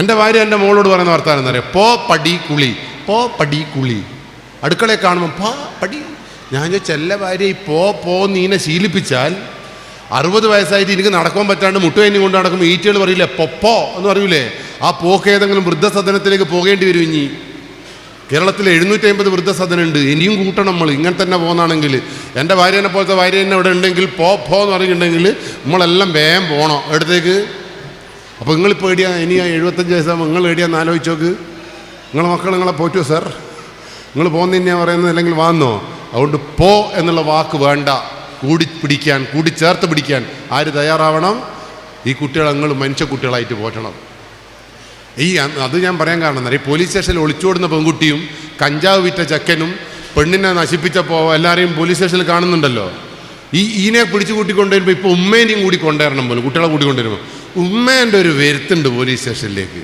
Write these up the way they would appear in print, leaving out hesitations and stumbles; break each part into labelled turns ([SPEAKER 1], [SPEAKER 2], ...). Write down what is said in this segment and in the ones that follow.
[SPEAKER 1] എൻ്റെ ഭാര്യ എൻ്റെ മോളോട് പറയുന്ന വർത്താനം എന്താ പറയുക? പോ പടി കുളി, പോ പടി കുളി. അടുക്കളയെ കാണുമ്പോൾ പോ പടി. ഞാൻ എല്ലാ ഭാര്യ ഈ പോ നീനെ ശീലിപ്പിച്ചാൽ 60 വയസ്സായിട്ട് എനിക്ക് നടക്കാൻ പറ്റാണ്ട് മുട്ടുകഴിഞ്ഞ് കൊണ്ട് നടക്കുമ്പോൾ ഈറ്റകൾ പറയില്ലേ പൊപ്പോ എന്ന് പറയൂലേ? ആ പോക്ക് ഏതെങ്കിലും വൃദ്ധസദനത്തിലേക്ക് പോകേണ്ടി വരും. ഇനി കേരളത്തിൽ 750 വൃദ്ധസദനമുണ്ട്. ഇനിയും കൂട്ടണം നമ്മൾ. ഇങ്ങനെ തന്നെ പോകുന്നതാണെങ്കിൽ എൻ്റെ ഭാര്യനെ പോലത്തെ ഭാര്യ തന്നെ ഇവിടെ ഉണ്ടെങ്കിൽ പോ എന്ന് പറഞ്ഞിട്ടുണ്ടെങ്കിൽ നമ്മളെല്ലാം വേഗം പോകണം എടുത്തേക്ക്. അപ്പോൾ നിങ്ങളിപ്പോൾ എടിയാ ഇനി 75 വയസ്സാകുമ്പോൾ നിങ്ങൾ എടിയാന്ന് ആലോചിച്ച് നോക്ക്. നിങ്ങളെ മക്കൾ നിങ്ങളെ പോറ്റോ സാർ? നിങ്ങൾ പോകുന്നതന്നെയാണ് പറയുന്നത്, അല്ലെങ്കിൽ വാന്നോ? അതുകൊണ്ട് പോ എന്നുള്ള വാക്ക് വേണ്ട. കൂടി ചേർത്ത് പിടിക്കാൻ ആര് തയ്യാറാവണം? ഈ കുട്ടികളെ നിങ്ങൾ മനുഷ്യ കുട്ടികളായിട്ട് പോറ്റണം. അത് ഞാൻ പറയാൻ കാരണം എന്താ, ഈ പോലീസ് സ്റ്റേഷനിൽ ഒളിച്ചോടുന്ന പെൺകുട്ടിയും കഞ്ചാവ് വിറ്റ ചെക്കനും പെണ്ണിനെ നശിപ്പിച്ചപ്പോൾ എല്ലാവരെയും പോലീസ് സ്റ്റേഷനിൽ കാണുന്നുണ്ടല്ലോ. ഈനെ പിടിച്ചു കൂട്ടിക്കൊണ്ടുവരുമ്പോൾ ഇപ്പോൾ ഉമ്മേനെയും കൂടി കൊണ്ടുവരണം പോലും. കുട്ടികളെ കൂട്ടിക്കൊണ്ടുവരുമ്പോൾ ഉമ്മേൻ്റെ ഒരു വരുത്തുണ്ട് പോലീസ് സ്റ്റേഷനിലേക്ക്.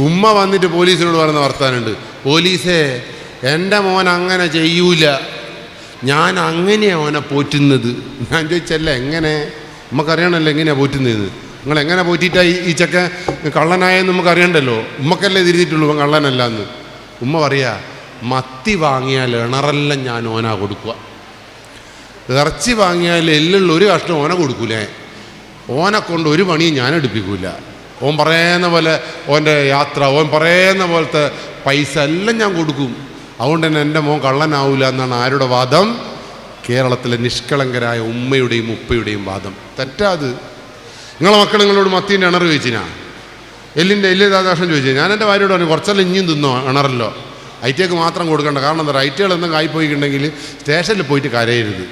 [SPEAKER 1] ഉമ്മ വന്നിട്ട് പോലീസിനോട് പറയുന്ന വർത്താനുണ്ട്, പോലീസേ എൻ്റെ മോൻ അങ്ങനെ ചെയ്യൂല, ഞാൻ അങ്ങനെയാണ് അവനെ പോറ്റുന്നത്. ഞാൻ ചോദിച്ചല്ല എങ്ങനെ? നമുക്കറിയണമല്ലോ എങ്ങനെയാണ് പോറ്റുന്നതെന്ന്. നിങ്ങൾ എങ്ങനെ പോറ്റിയിട്ടാ ഈ ചക്ക കള്ളനായെന്ന് നമുക്കറിയണ്ടല്ലോ. ഉമ്മക്കല്ലേ തിരിഞ്ഞിട്ടുള്ളൂ ഇവൻ കള്ളനല്ല എന്ന്. ഉമ്മ പറയാ, മത്തി വാങ്ങിയാൽ ഇണറെല്ലാം ഞാൻ ഓനാ കൊടുക്കുക, ഇറച്ചി വാങ്ങിയാൽ എല്ലുള്ള ഒരു കഷ്ണം ഓനെ കൊടുക്കൂലേ, ഓനെ കൊണ്ട് ഒരു പണിയും ഞാൻ എടുപ്പിക്കൂല, ഓൻ പറയുന്ന പോലെ ഓൻ്റെ യാത്ര, ഓൻ പറയുന്ന പോലത്തെ പൈസ എല്ലാം ഞാൻ കൊടുക്കും, അതുകൊണ്ട് തന്നെ എൻ്റെ മോൻ കള്ളനാവൂല എന്നാണ് ആരുടെ വാദം? കേരളത്തിലെ നിഷ്കളങ്കരായ ഉമ്മയുടെയും ഉപ്പയുടെയും വാദം. തെറ്റാത്. നിങ്ങളെ മക്കൾ നിങ്ങളോട് മത്തീൻ്റെ ഇണർ ചോദിച്ചിനാ, എല്ലിൻ്റെ ദാദാഷം ചോദിച്ചു. ഞാൻ എൻ്റെ ഭാര്യയോട് പറഞ്ഞു, കുറച്ചെല്ലാം ഇനിയും തിന്നോ ഇണറല്ലോ, ഐറ്റേക്ക് മാത്രം കൊടുക്കണ്ട. കാരണം എന്താ, ഐറ്റകൾ എന്തെങ്കിലും ആയിപ്പോയിട്ടുണ്ടെങ്കിൽ സ്റ്റേഷനിൽ പോയിട്ട് കരയരുത്.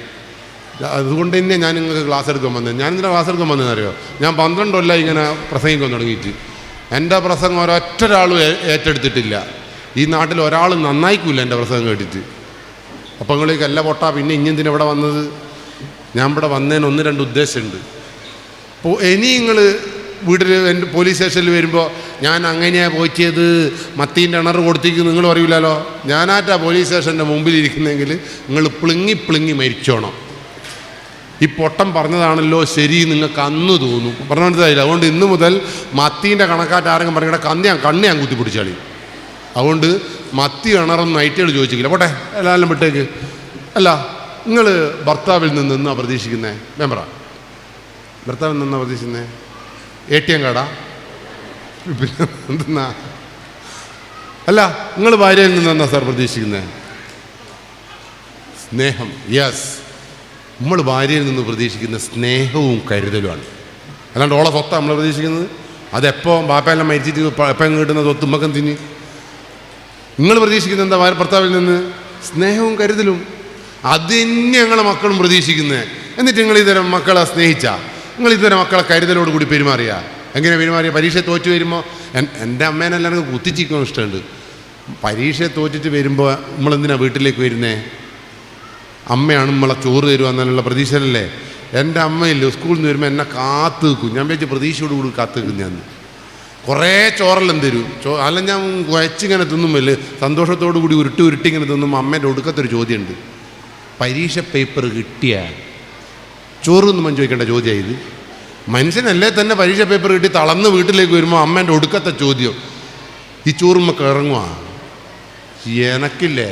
[SPEAKER 1] അതുകൊണ്ട് തന്നെ ഞാൻ നിങ്ങൾക്ക് ക്ലാസ് എടുക്കാൻ വന്നത്. ഞാൻ ഇതിൻ്റെ ക്ലാസ് എടുക്കാൻ വന്നതെന്നറിയോ? ഞാൻ 12 കൊല്ലം ഇങ്ങനെ പ്രസംഗിക്കാൻ തുടങ്ങിയിട്ട് എൻ്റെ പ്രസംഗം ഒരൊറ്റ ഒരാളും ഏറ്റെടുത്തിട്ടില്ല. ഈ നാട്ടിൽ ഒരാൾ നന്നായിക്കൂല എൻ്റെ പ്രസംഗം കേട്ടിട്ട്. അപ്പം നിങ്ങളേക്ക് എല്ലാം പൊട്ടാ പിന്നെ ഇഞ്ഞെന്തിനാ ഇവിടെ വന്നത്? ഞാൻ ഇവിടെ വന്നതിന് 1-2 ഉദ്ദേശമുണ്ട്. അപ്പോൾ ഇനി നിങ്ങൾ വീട്ടിൽ എൻ്റെ പോലീസ് സ്റ്റേഷനിൽ വരുമ്പോൾ ഞാൻ അങ്ങനെയാണ് പോറ്റിയത്, മത്തീൻ്റെ ഇണർ കൊടുത്തേക്ക് നിങ്ങൾ പറയൂലല്ലോ. ഞാനാറ്റാ പോലീസ് സ്റ്റേഷൻ്റെ മുമ്പിൽ ഇരിക്കുന്നെങ്കിൽ നിങ്ങൾ പ്ലിങ്ങി മരിച്ചോണം. ഈ പൊട്ടം പറഞ്ഞതാണല്ലോ ശരി നിങ്ങൾക്ക് അന്ന് തോന്നും, പറഞ്ഞു മനസ്സിലായില്ല. അതുകൊണ്ട് ഇന്ന് മുതൽ മത്തീൻ്റെ കണക്കാറ്റ് ആരെങ്കിലും പറഞ്ഞിട്ട് കണ്ണ് ഞാൻ കുത്തിപ്പിടിച്ചാളി. അതുകൊണ്ട് മത്തി ഇണറൊന്നും ഐറ്റുകൾ ചോദിച്ചില്ല. പോട്ടെ എല്ലാവരും വിട്ടേക്ക്. അല്ല, നിങ്ങൾ ഭർത്താവിൽ നിന്നാ പ്രതീക്ഷിക്കുന്നത്? മെമ്പറ, ഭർത്താവിൽ നിന്നാ പ്രതീക്ഷിക്കുന്നത്? ATM കാർഡാ? പിന്നെ എന്തെന്നാ? അല്ല, നിങ്ങൾ ഭാര്യയിൽ നിന്നാ സാർ പ്രതീക്ഷിക്കുന്നത്? സ്നേഹം. യെസ്, നമ്മൾ ഭാര്യയിൽ നിന്ന് പ്രതീക്ഷിക്കുന്ന സ്നേഹവും കരുതലുമാണ്. അല്ലാണ്ട് ഓളെ സ്വത്താണ് നമ്മൾ പ്രതീക്ഷിക്കുന്നത്. അതെപ്പോൾ ബാപ്പയെല്ലാം മരിച്ചിട്ട് എപ്പം കിട്ടുന്ന സ്വത്ത് ഉമ്മക്കം തിന്നി. നിങ്ങൾ പ്രതീക്ഷിക്കുന്നത് എന്താ ഭർത്താവിൽ നിന്ന്? സ്നേഹവും കരുതലും. അത് തന്നെ ഞങ്ങളെ മക്കളും പ്രതീക്ഷിക്കുന്നത്. എന്നിട്ട് നിങ്ങൾ ഇത്തരം മക്കളെ സ്നേഹിച്ചാ, നിങ്ങൾ ഇത്തരം മക്കളെ കരുതലോട് കൂടി പെരുമാറിയാ. എങ്ങനെ പെരുമാറിയ? പരീക്ഷ തോറ്റു വരുമ്പോൾ എൻ്റെ അമ്മേനെല്ലാവരും കുത്തിച്ചിരിക്കാൻ ഇഷ്ടമുണ്ട്. പരീക്ഷ തോറ്റിട്ട് വരുമ്പോൾ നമ്മളെന്തിനാണ് വീട്ടിലേക്ക് വരുന്നേ? അമ്മയാണ് നമ്മളെ ചോറ് തരുക എന്നുള്ള പ്രതീക്ഷയിലല്ലേ. എൻ്റെ അമ്മയില്ലേ സ്കൂളിൽ നിന്ന് വരുമ്പോൾ എന്നെ കാത്തു നിൽക്കും. ഞാൻ വിചാരിച്ച പ്രതീക്ഷയോട് കൂടി കാത്തു നിൽക്കുന്നതാണ്. കുറേ ചോറെല്ലാം തരും. അല്ല, ഞാൻ കുഴച്ചിങ്ങനെ തിന്നുമ്പോൾ സന്തോഷത്തോടു കൂടി ഉരുട്ടിങ്ങനെ തിന്നുമ്പോൾ അമ്മേൻ്റെ ഒടുക്കത്തൊരു ചോദ്യമുണ്ട്, പരീക്ഷ പേപ്പർ കിട്ടിയ ചോറ് തിന്നുമ്പോൾ ചോദിക്കേണ്ട ചോദ്യമായത്. മനുഷ്യനല്ലേ തന്നെ പരീക്ഷ പേപ്പർ കിട്ടി തളർന്ന് വീട്ടിലേക്ക് വരുമ്പോൾ അമ്മേൻ്റെ ഒടുക്കത്തെ ചോദ്യം, ഈ ചോറുമ്മക്ക് ഇറങ്ങുക. എനക്കില്ലേ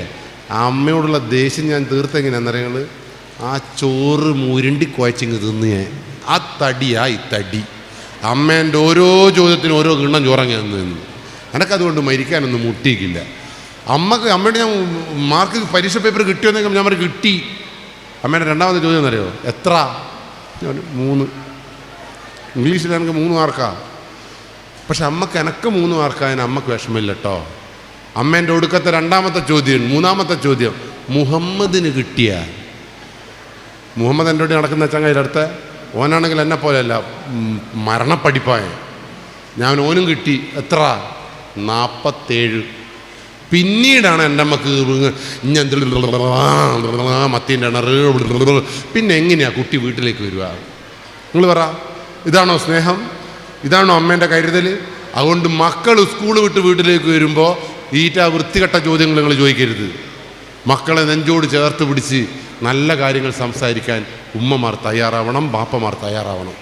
[SPEAKER 1] അമ്മയോടുള്ള ദേഷ്യം ഞാൻ തീർത്തെങ്ങനെയാണെന്നറിയങ്ങൾ, ആ ചോറ് മുരുണ്ടി കുഴച്ചിങ്ങ് തിന്ന് ഞാൻ ആ തടിയാ ഈ തടി. അമ്മേൻ്റെ ഓരോ ചോദ്യത്തിനും ഓരോ കിണ്ണം ചോറങ്ങി നിന്ന് എനക്കതുകൊണ്ട് മരിക്കാനൊന്നും മുട്ടിയിക്കില്ല. അമ്മയുടെ ഞാൻ മാർക്ക് പരീക്ഷ പേപ്പർ കിട്ടിയോന്നെങ്കിൽ ഞാൻ പറയും കിട്ടി. അമ്മേൻ്റെ രണ്ടാമത്തെ ചോദ്യം എന്നറിയോ? എത്ര? 3. ഇംഗ്ലീഷിൽ എനിക്ക് 3 മാർക്കാ. പക്ഷെ എനക്ക് 3 മാർക്കായതിന് അമ്മക്ക് വിഷമമില്ല കേട്ടോ. അമ്മേൻ്റെ ഒടുക്കത്തെ രണ്ടാമത്തെ ചോദ്യം, 3-ാമത്തെ ചോദ്യം, മുഹമ്മദിന് കിട്ടിയ. മുഹമ്മദ് എൻ്റെ കൂടെ നടക്കുന്ന ചങ്ങയിലടുത്ത് ഓനാണെങ്കിൽ എന്നെ പോലെയല്ല, മരണപ്പടിപ്പായ. ഓനും കിട്ടി. എത്ര? 47. പിന്നീടാണ് എൻ്റെ അമ്മക്ക് മത്തീൻ്റെ ഇണർ. പിന്നെ എങ്ങനെയാ കുട്ടി വീട്ടിലേക്ക് വരിക? നിങ്ങൾ പറ, ഇതാണോ സ്നേഹം? ഇതാണോ അമ്മേൻ്റെ കരുതൽ? അതുകൊണ്ട് മക്കൾ സ്കൂൾ വിട്ട് വീട്ടിലേക്ക് വരുമ്പോൾ വൃത്തികെട്ട ചോദ്യങ്ങൾ നിങ്ങൾ ചോദിക്കരുത്. മക്കളെ നെഞ്ചോട് ചേർത്ത് പിടിച്ച് നല്ല കാര്യങ്ങൾ സംസാരിക്കാൻ ഉമ്മമാർ തയ്യാറാവണം, ബാപ്പമാർ തയ്യാറാവണം.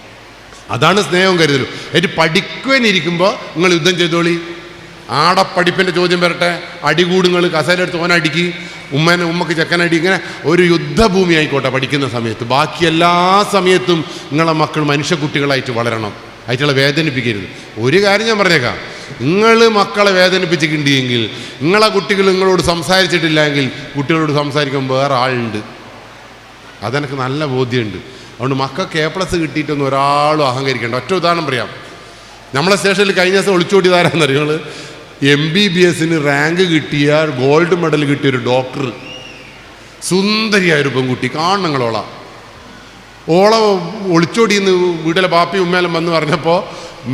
[SPEAKER 1] അതാണ് സ്നേഹവും കരുതലും. എന്നിട്ട് പഠിക്കുവാനിരിക്കുമ്പോൾ നിങ്ങൾ യുദ്ധം ചെയ്തോളി. ആടെ പഠിപ്പിൻ്റെ ചോദ്യം വരട്ടെ, അടികൂടുങ്ങൾ കസേരയെടുത്ത് ഓനടിക്ക്, ഉമ്മക്ക് ചെക്കനടി, ഇങ്ങനെ ഒരു യുദ്ധഭൂമി ആയിക്കോട്ടെ പഠിക്കുന്ന സമയത്ത്. ബാക്കി എല്ലാ സമയത്തും നിങ്ങളെ മക്കൾ മനുഷ്യക്കുട്ടികളായിട്ട് വളരണം, ആയിട്ടുള്ള വേദനിപ്പിക്കരുത്. ഒരു കാര്യം ഞാൻ പറഞ്ഞേക്കാം, നിങ്ങൾ മക്കളെ വേദനിപ്പിച്ചിട്ടുണ്ടെങ്കിൽ, നിങ്ങളെ കുട്ടികൾ നിങ്ങളോട് സംസാരിച്ചിട്ടില്ല എങ്കിൽ കുട്ടികളോട് സംസാരിക്കുമ്പോൾ വേറെ ആളുണ്ട്. അതെനിക്ക് നല്ല ബോധ്യമുണ്ട്. അതുകൊണ്ട് മക്കൾക്ക് A+ കിട്ടിയിട്ടൊന്നും ഒരാളും അഹങ്കരിക്കേണ്ട. ഒറ്റ ഉദാഹരണം പറയാം. നമ്മളെ സ്റ്റേഷനിൽ കഴിഞ്ഞ ദിവസം ഒളിച്ചോടിയതാരാന്നറിയോ? MBBS റാങ്ക് കിട്ടിയ ഗോൾഡ് മെഡൽ കിട്ടിയൊരു ഡോക്ടർ, സുന്ദരിയായൊരു പെൺകുട്ടി, കാണണങ്ങളോള. ഓളെ ഒളിച്ചോടിയെന്ന് വീട്ടിലെ ബാപ്പി ഉമ്മേലും വന്ന് പറഞ്ഞപ്പോൾ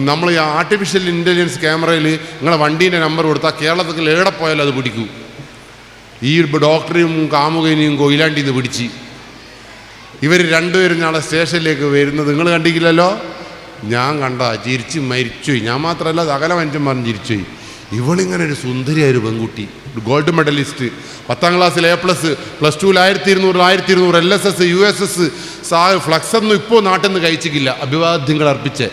[SPEAKER 1] നമ്മൾ ഈ ആർട്ടിഫിഷ്യൽ ഇൻ്റലിജൻസ് ക്യാമറയിൽ നിങ്ങളെ വണ്ടീൻ്റെ നമ്പർ കൊടുത്താൽ കേരളത്തിൽ എവിടെ പോയാലും അത് പിടിക്കൂ. ഈ ഡോക്ടറെയും കാമുകനെയും കൊയിലാണ്ടിയിൽ നിന്ന് പിടിച്ച്. ഇവർ രണ്ടുപേരും നാളെ സ്റ്റേഷനിലേക്ക് വരുന്നത് നിങ്ങൾ കണ്ടിട്ടില്ലല്ലോ. ഞാൻ കണ്ട ചിരിച്ച് മരിച്ചുപോയി. ഞാൻ മാത്രമല്ല സകല മനുഷ്യൻ പറഞ്ഞ് ചിരിച്ചുപോയി. ഇവളിങ്ങനെ ഒരു സുന്ദരിയായൊരു പെൺകുട്ടി, ഗോൾഡ് മെഡലിസ്റ്റ്, 10ാം ക്ലാസ്സിൽ A+, +2 1200 LSS USS ഫ്ലക്സ് ഒന്നും ഇപ്പോൾ നാട്ടിൽ നിന്ന് കഴിച്ചിട്ടില്ല. അഭിവാദ്യങ്ങൾ അർപ്പിച്ച്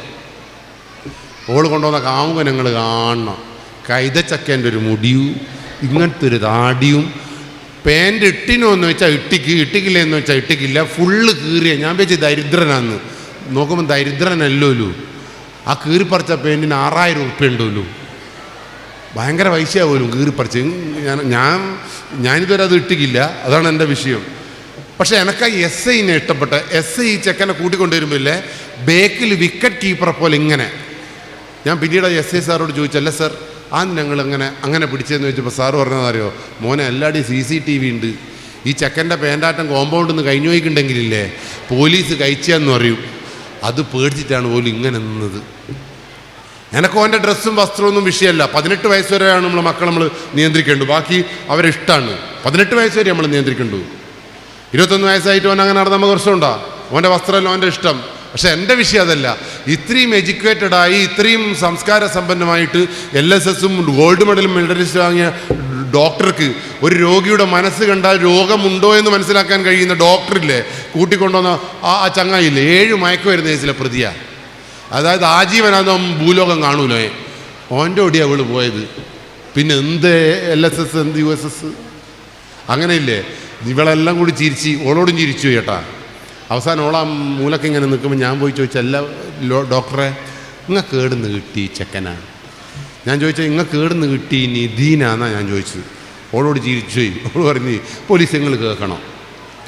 [SPEAKER 1] ഓൾ കൊണ്ടുവന്ന കാമുകൻ ഞങ്ങൾ കാണണം. കൈതച്ചക്കേൻ്റെ ഒരു മുടിയും ഇങ്ങനത്തെ ഒരു താടിയും, പാൻറ് ഇട്ടിനോ എന്ന് വെച്ചാൽ ഇട്ടിക്കില്ല എന്ന് വെച്ചാൽ ഇട്ടിക്കില്ല, ഫുള്ള് കീറിയ. ഞാൻ വെച്ച് ദരിദ്രനാന്ന് നോക്കുമ്പോൾ ദരിദ്രനല്ലോ. ആ കീറിപ്പറിച്ച പാൻറ്റിന് 6000 ഉറുപ്പ്യ ഉണ്ടല്ലോ. ഭയങ്കര പൈസയാവുമല്ലോ കീറിപ്പറിച്ച്. ഞാനിതുവരെ അത് ഇട്ടിക്കില്ല, അതാണ് എൻ്റെ വിഷയം. പക്ഷേ എനിക്ക് SIനെ ഇഷ്ടപ്പെട്ട SI ചെക്കനെ കൂട്ടിക്കൊണ്ടുവരുമ്പോഴേ ബേക്കിൽ വിക്കറ്റ് കീപ്പറെ പോലെ ഇങ്ങനെ. ഞാൻ പിന്നീട് SI സാറോട് ചോദിച്ചല്ല സാർ ഞങ്ങൾ അങ്ങനെ പിടിച്ചതെന്ന് ചോദിച്ചപ്പോൾ സാറ് പറഞ്ഞതറിയോ, മോനെ എല്ലാവരുടെയും CCTV ഉണ്ട്. ഈ ചെക്കൻ്റെ പേൻ്റാറ്റം കോമ്പൗണ്ടിൽ നിന്ന് കഴിഞ്ഞു പോയിട്ടുണ്ടെങ്കിലില്ലേ പോലീസ് കഴിച്ചെന്ന് പറയും. അത് പേടിച്ചിട്ടാണ് പോലും ഇങ്ങനെ നിന്നത്. എനക്കോ എൻ്റെ ഡ്രസ്സും വസ്ത്രമൊന്നും വിഷയമല്ല. 18 വയസ്സ് വരെയാണ് നമ്മളെ മക്കൾ നമ്മൾ നിയന്ത്രിക്കേണ്ടത്. ബാക്കി അവരെ ഇഷ്ടമാണ്. 18 വയസ്സ് വരെ നമ്മൾ നിയന്ത്രിക്കേണ്ടു. 21 വയസ്സായിട്ട് ഓൻ അങ്ങനെ നടന്ന നമുക്ക് പ്രശ്നമുണ്ടോ? ഓൻ്റെ വസ്ത്രമല്ല ഓൻ്റെ ഇഷ്ടം. പക്ഷെ എൻ്റെ വിഷയം അതല്ല. ഇത്രയും എഡ്യൂക്കേറ്റഡായി ഇത്രയും സംസ്കാര സമ്പന്നമായിട്ട് LSSും ഗോൾഡ് മെഡലും മെഡലിസ്റ്റ് വാങ്ങിയ ഡോക്ടർക്ക് ഒരു രോഗിയുടെ മനസ്സ് കണ്ടാൽ രോഗമുണ്ടോ എന്ന് മനസ്സിലാക്കാൻ കഴിയുന്ന ഡോക്ടറില്ലേ കൂട്ടിക്കൊണ്ടുവന്ന ആ ചങ്ങായില്ലേ 7 മയക്കുമരുന്ന് കേസിലെ പ്രതിയാ. അതായത് ആജീവനാന്തം ഭൂലോകം കാണൂലോ. ഓൻ്റെ ഓടിയാ അവള് പോയത്. പിന്നെ എന്ത് LSS എന്ത് USS അങ്ങനെയില്ലേ. ഇവളെല്ലാം കൂടി ചിരിച്ച് ഓളോടും ചിരിച്ചു ചേട്ടാ. അവസാനം ഓളാ മൂലക്ക് ഇങ്ങനെ നിൽക്കുമ്പോൾ ഞാൻ പോയി ചോദിച്ചല്ല ഡോക്ടറെ നിങ്ങൾക്ക് കേടുന്ന് കിട്ടി ചെക്കനാണ്. ഞാൻ ചോദിച്ചാൽ നിങ്ങൾക്ക് കേടുന്ന് കിട്ടി നിധീനാന്നാണ് ഞാൻ ചോദിച്ചത്. ഓളോട് ചിരിച്ചു. ഓള് പറഞ്ഞ് പോലീസ് നിങ്ങൾ കേൾക്കണം.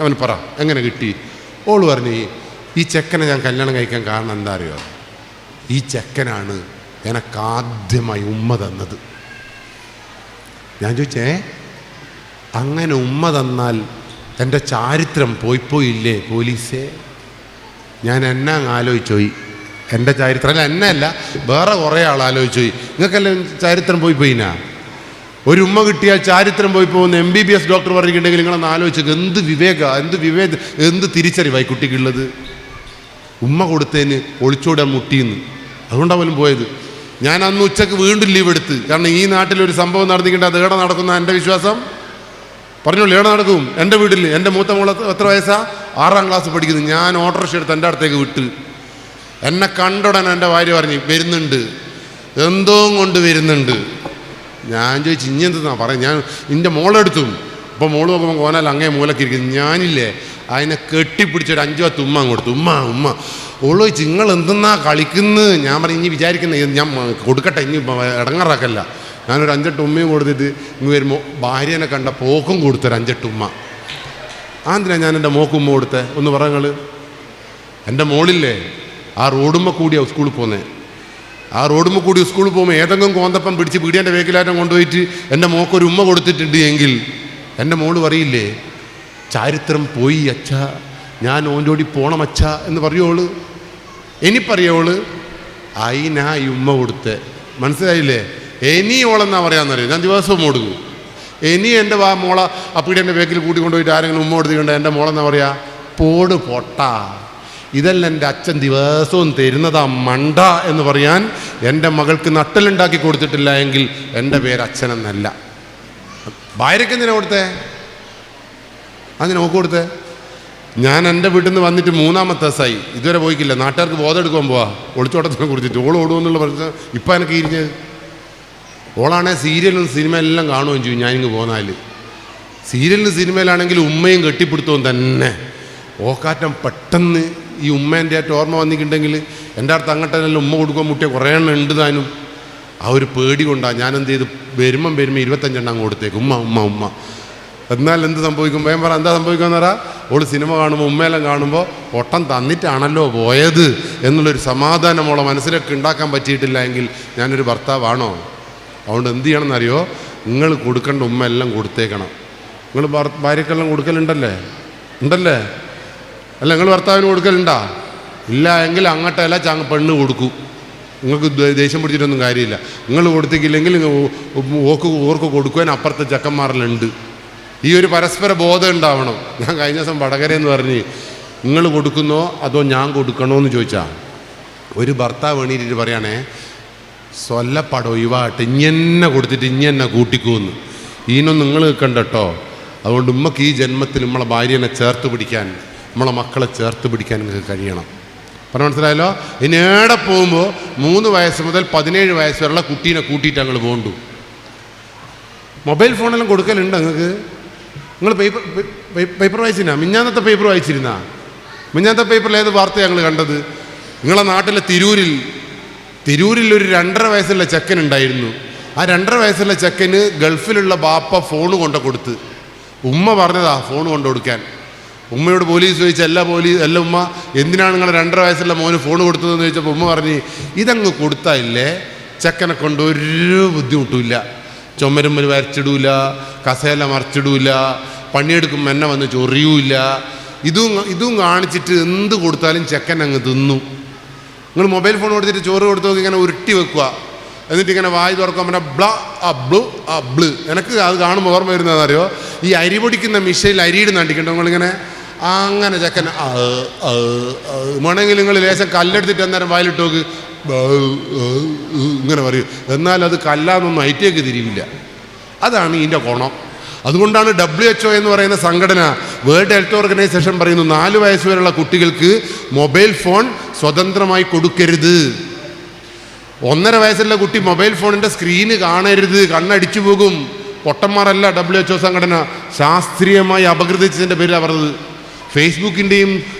[SPEAKER 1] അവൻ പറ എങ്ങനെ കിട്ടി? ഓള് പറഞ്ഞ് ഈ ചെക്കനെ ഞാൻ കല്യാണം കഴിക്കാൻ കാരണം എന്താ അറിയോ? ഈ ചെക്കനാണ് എനക്കാദ്യമായി ഉമ്മ തന്നത്. ഞാൻ ചോദിച്ചേ അങ്ങനെ ഉമ്മ തന്നാൽ എൻ്റെ ചാരിത്രം പോയിപ്പോയില്ലേ പോലീസേ? ഞാൻ എന്നെ ആലോചിച്ചുപോയി. എൻ്റെ ചാരിത്രം അല്ല, എന്നെ അല്ല, വേറെ കുറേ ആൾ ആലോചിച്ചുപോയി. നിങ്ങൾക്കെല്ലാം ചാരിത്രം പോയിപ്പോയിനാ? ഒരു ഉമ്മ കിട്ടിയാൽ ചാരിത്രം പോയി പോകുന്ന MBBS ഡോക്ടർ പറഞ്ഞിട്ടുണ്ടെങ്കിൽ നിങ്ങളൊന്ന് ആലോചിച്ചു. എന്ത് തിരിച്ചറിവായി കുട്ടിക്കുള്ളത്. ഉമ്മ കൊടുത്തതിന് ഒളിച്ചോടാൻ മുട്ടിയെന്ന്, അതുകൊണ്ടാണ് പോലും പോയത്. ഞാൻ അന്ന് ഉച്ചക്ക് വീണ്ടും ലീവ് എടുത്ത്. കാരണം ഈ നാട്ടിലൊരു സംഭവം നടന്നിട്ടുണ്ട്. അത് ഏടെ നടക്കുന്ന എൻ്റെ വിശ്വാസം പറഞ്ഞോളൂ. ഏടെ നടക്കും? എൻ്റെ വീട്ടിൽ. എൻ്റെ മൂത്ത മോള് എത്ര വയസ്സാ? 6ാം ക്ലാസ് പഠിക്കുന്നു. ഞാൻ ഓട്ടോറിക്ഷ എടുത്ത് എൻ്റെ അടുത്തേക്ക് വിട്ട്. എന്നെ കണ്ടുടൻ എൻ്റെ ഭാര്യ പറഞ്ഞ് വരുന്നുണ്ട്, എന്തോ കൊണ്ട് വരുന്നുണ്ട്. ഞാൻ ചോദിച്ചു ഇഞ്ഞെന്തെന്നാ പറയാം. ഞാൻ എൻ്റെ മോളെടുത്തും. അപ്പോൾ മോള് നോക്കുമ്പോൾ കോനാൽ അങ്ങേ മൂലക്കിരിക്കുന്നു. ഞാനില്ലേ അതിനെ കെട്ടിപ്പിടിച്ചൊരു 5-10 ഉമ്മ കൊടുത്തു. ഉമ്മ ഓള് ചോദിച്ചു നിങ്ങൾ എന്തെന്നാ കളിക്കുന്നത്? ഞാൻ പറഞ്ഞു ഇനി വിചാരിക്കുന്നത് ഞാൻ കൊടുക്കട്ടെ, ഇനി ഇടങ്ങാറാക്കല്ല. ഞാനൊരു 5-8 ഉമ്മയും കൊടുത്തിട്ട് ഇങ്ങ് വരുമ്പോൾ ഭാര്യനെ കണ്ട പോക്കും കൊടുത്തൊരു 5-8 ഉമ്മ. ആന്തിനാണ് ഞാൻ എൻ്റെ മോക്ക് ഉമ്മ കൊടുത്തേ ഒന്ന് പറങ്ങൾ. എൻ്റെ മോളില്ലേ ആ റോഡുമ്മ കൂടിയാണ് സ്കൂളിൽ പോകുന്നത്. ആ റോഡുമ്മ കൂടി സ്കൂളിൽ പോകുമ്പോൾ ഏതെങ്കിലും കോന്തപ്പം പിടിച്ച് പീടിയൻ്റെ വേക്കിലാറ്റം കൊണ്ടുപോയിട്ട് എൻ്റെ മോക്കൊരു ഉമ്മ കൊടുത്തിട്ടുണ്ട് എങ്കിൽ എൻ്റെ മോള് പറയില്ലേ ചാരിത്രം പോയി അച്ഛ, ഞാൻ ഓൻ്റെ പോണം അച്ഛ എന്ന് പറയുവോള്. എനിപ്പറിയോള് അതിനാ ഈ ഉമ്മ കൊടുത്ത്. മനസ്സിലായില്ലേ? ഇനി ഓളെന്നാ പറയാന്നറിയോ? ഞാൻ ദിവസവും കൊടുക്കും. ഇനി എൻ്റെ മോള അപ്പീടിയൻ്റെ വേക്കിൽ കൂട്ടിക്കൊണ്ടുപോയിട്ട് ആരെങ്കിലും ഉമ്മ കൊടുത്തിട്ടുണ്ട് എൻ്റെ മോളെന്നാ പറയാ പോട് പൊട്ടാ. ഇതെല്ലാം എൻ്റെ അച്ഛൻ ദിവസവും തരുന്നതാ മണ്ട എന്ന് പറയാൻ എൻ്റെ മകൾക്ക് നട്ടലുണ്ടാക്കി കൊടുത്തിട്ടില്ല എങ്കിൽ എൻ്റെ പേര് അച്ഛനെന്നല്ല. ഭാര്യയ്ക്ക് എന്തിനാ കൊടുത്തേ? അതിന് നോക്ക് കൊടുത്തേ? ഞാൻ എൻ്റെ വീട്ടിൽ നിന്ന് വന്നിട്ട് 3-ാമത്തെ ദിവസമായി, ഇതുവരെ പോയിക്കില്ല. നാട്ടുകാർക്ക് ബോധം എടുക്കാൻ പോവാ ഒളിച്ചോട്ടത്തിനെ കുറിച്ചിട്ട്. ഓൾ ഓടുമെന്നുള്ള പ്രശ്നം ഇപ്പം എനിക്ക് ഇരിഞ്ഞ്. ഓളാണെ സീരിയലും സിനിമയെല്ലാം കാണുകയും ചെയ്യും ഞാനിങ്ങ് പോന്നാൽ. സീരിയലിന് സിനിമയിലാണെങ്കിൽ ഉമ്മയും കെട്ടിപ്പിടുത്തവും തന്നെ. ഓക്കാറ്റം പെട്ടെന്ന് ഈ ഉമ്മേൻ്റെ ആയിട്ട് ഓർമ്മ വന്നിട്ടുണ്ടെങ്കിൽ എൻ്റെ അടുത്ത് അങ്ങോട്ടെല്ലാം ഉമ്മ കൊടുക്കാൻ മുട്ടിയ കുറേ എണ്ണം ഉണ്ട് താനും. ആ ഒരു പേടി കൊണ്ടാണ് ഞാനെന്ത് ചെയ്ത് വരുമ്പം 25 എണ്ണം കൊടുത്തേക്ക് ഉമ്മ ഉമ്മ ഉമ്മ. എന്നാൽ എന്ത് സംഭവിക്കും? ഭയം പറ എന്താ സംഭവിക്കുമെന്ന് പറയാ. ഓള് സിനിമ കാണുമ്പോൾ ഉമ്മയെല്ലാം കാണുമ്പോൾ ഒട്ടം തന്നിട്ടാണല്ലോ പോയത് എന്നുള്ളൊരു സമാധാനം ഓളെ മനസ്സിലൊക്കെ ഉണ്ടാക്കാൻ പറ്റിയിട്ടില്ല എങ്കിൽ ഞാനൊരു ഭർത്താവാണോ? അതുകൊണ്ട് എന്ത് ചെയ്യണമെന്നറിയോ? നിങ്ങൾ കൊടുക്കേണ്ട ഉമ്മ എല്ലാം കൊടുത്തേക്കണം. നിങ്ങൾ ഭാര്യക്കെല്ലാം കൊടുക്കലുണ്ടല്ലേ? ഉണ്ടല്ലേ? അല്ല നിങ്ങൾ ഭർത്താവിന് കൊടുക്കലുണ്ടാ? ഇല്ല എങ്കിൽ അങ്ങോട്ടല്ല പെണ്ണ് കൊടുക്കും. നിങ്ങൾക്ക് ദേഷ്യം പിടിച്ചിട്ടൊന്നും കാര്യമില്ല. നിങ്ങൾ കൊടുത്തിട്ടില്ലെങ്കിൽ ഓർക്ക് കൊടുക്കുവാൻ അപ്പുറത്തെ ചെക്കന്മാരിലുണ്ട്. ഈ ഒരു പരസ്പര ബോധം ഉണ്ടാവണം. ഞാൻ കഴിഞ്ഞ ദിവസം വടകരയെന്ന് പറഞ്ഞ് നിങ്ങൾ കൊടുക്കുന്നോ അതോ ഞാൻ കൊടുക്കണോ എന്ന് ചോദിച്ചാൽ ഒരു ഭർത്താവ് എണീറ്റിട്ട് പറയുകയാണേ, സ്വല്ലപ്പടം ഒഴിവാകട്ടെ, ഇങ്ങനെ കൊടുത്തിട്ട് ഇങ്ങനെ കൂട്ടിക്കൂന്ന്. ഇതിനൊന്നും നിങ്ങൾ നിൽക്കണ്ട കേട്ടോ. അതുകൊണ്ട് ഉമ്മക്ക് ഈ ജന്മത്തിൽ നമ്മളെ ഭാര്യനെ ചേർത്ത് പിടിക്കാൻ, നമ്മളെ മക്കളെ ചേർത്ത് പിടിക്കാൻ നിങ്ങൾക്ക് കഴിയണം. പറഞ്ഞ മനസ്സിലായല്ലോ? ഇനി ഏടെ പോകുമ്പോൾ 3 വയസ്സ് മുതൽ 17 വയസ്സ് വരെയുള്ള കുട്ടീനെ കൂട്ടിയിട്ട് ഞങ്ങൾ പോകണ്ടു. മൊബൈൽ ഫോണെല്ലാം കൊടുക്കലുണ്ട് നിങ്ങൾക്ക്? നിങ്ങൾ പേപ്പർ വായിച്ചിരുന്നാ? മിഞ്ഞാന്നത്തെ പേപ്പർ വായിച്ചിരുന്നാ? മിഞ്ഞാന്നത്തെ പേപ്പറിൽ ഏത് വാർത്ത ഞങ്ങൾ കണ്ടത്? നിങ്ങളെ നാട്ടിലെ തിരൂരിൽ ഒരു 2.5 വയസ്സുള്ള ചെക്കനുണ്ടായിരുന്നു. ആ 2.5 വയസ്സുള്ള ചെക്കന് ഗൾഫിലുള്ള ബാപ്പ ഫോൺ കൊടുത്ത്. ഉമ്മ പറഞ്ഞതാ ഫോൺ കൊടുക്കാൻ. ഉമ്മയോട് പോലീസ് ചോദിച്ച അല്ല ഉമ്മ എന്തിനാണ് നിങ്ങൾ 2.5 വയസ്സുള്ള മോന് ഫോൺ കൊടുത്തതെന്ന് ചോദിച്ചപ്പോൾ ഉമ്മ പറഞ്ഞ് ഇതങ്ങ് കൊടുത്തായില്ലേ ചെക്കനെ കൊണ്ട് ഒരു ബുദ്ധിമുട്ടില്ല. ചുമരുമ്മൽ വരച്ചിടൂല, കസേല മറിച്ചിടൂല, പണിയെടുക്കുമ്പോൾ എന്നെ വന്ന് ചൊറിയൂല. ഇതും കാണിച്ചിട്ട് എന്ത് കൊടുത്താലും ചെക്കൻ അങ്ങ് തിന്നു. നിങ്ങൾ മൊബൈൽ ഫോൺ കൊടുത്തിട്ട് ചോറ് കൊടുത്തു നോക്കി ഇങ്ങനെ ഉരുട്ടി വെക്കുക. എന്നിട്ട് ഇങ്ങനെ വായി തുറക്കാൻ പറഞ്ഞാൽ ബ്ലു. എനിക്ക് അത് കാണുമ്പോൾ ഓർമ്മ വരുന്നതെന്നറിയോ? ഈ അരി പൊടിക്കുന്ന മിഷയിൽ അരിയിടുന്ന കണ്ടിട്ടുണ്ടോ നിങ്ങളിങ്ങനെ? അങ്ങനെ ചെക്കൻ വേണമെങ്കിൽ നിങ്ങൾ ലേശം കല്ലെടുത്തിട്ട് അന്നേരം വായിലിട്ട് നോക്ക് ഇങ്ങനെ പറയും. എന്നാൽ അത് കല്ലാന്നൊന്നും ഐറ്റേക്ക് തിരിവില്ല. അതാണ് ഇതിൻ്റെ ഗുണം. അതുകൊണ്ടാണ് WHO എന്ന് പറയുന്ന സംഘടന, വേൾഡ് ഹെൽത്ത് ഓർഗനൈസേഷൻ പറയുന്നു 4 വയസ്സ് വരെയുള്ള കുട്ടികൾക്ക് മൊബൈൽ ഫോൺ സ്വതന്ത്രമായി കൊടുക്കരുത്. 1.5 വയസ്സുള്ള കുട്ടി മൊബൈൽ ഫോണിൻ്റെ സ്ക്രീന് കാണരുത്, കണ്ണടിച്ചു പോകും. പൊട്ടന്മാരല്ല WHO സംഘടന, ശാസ്ത്രീയമായി അപഗ്രഥിച്ചതിൻ്റെ പേരിലാണ് പറഞ്ഞത്. ഫേസ്ബുക്കിൻ്റെയും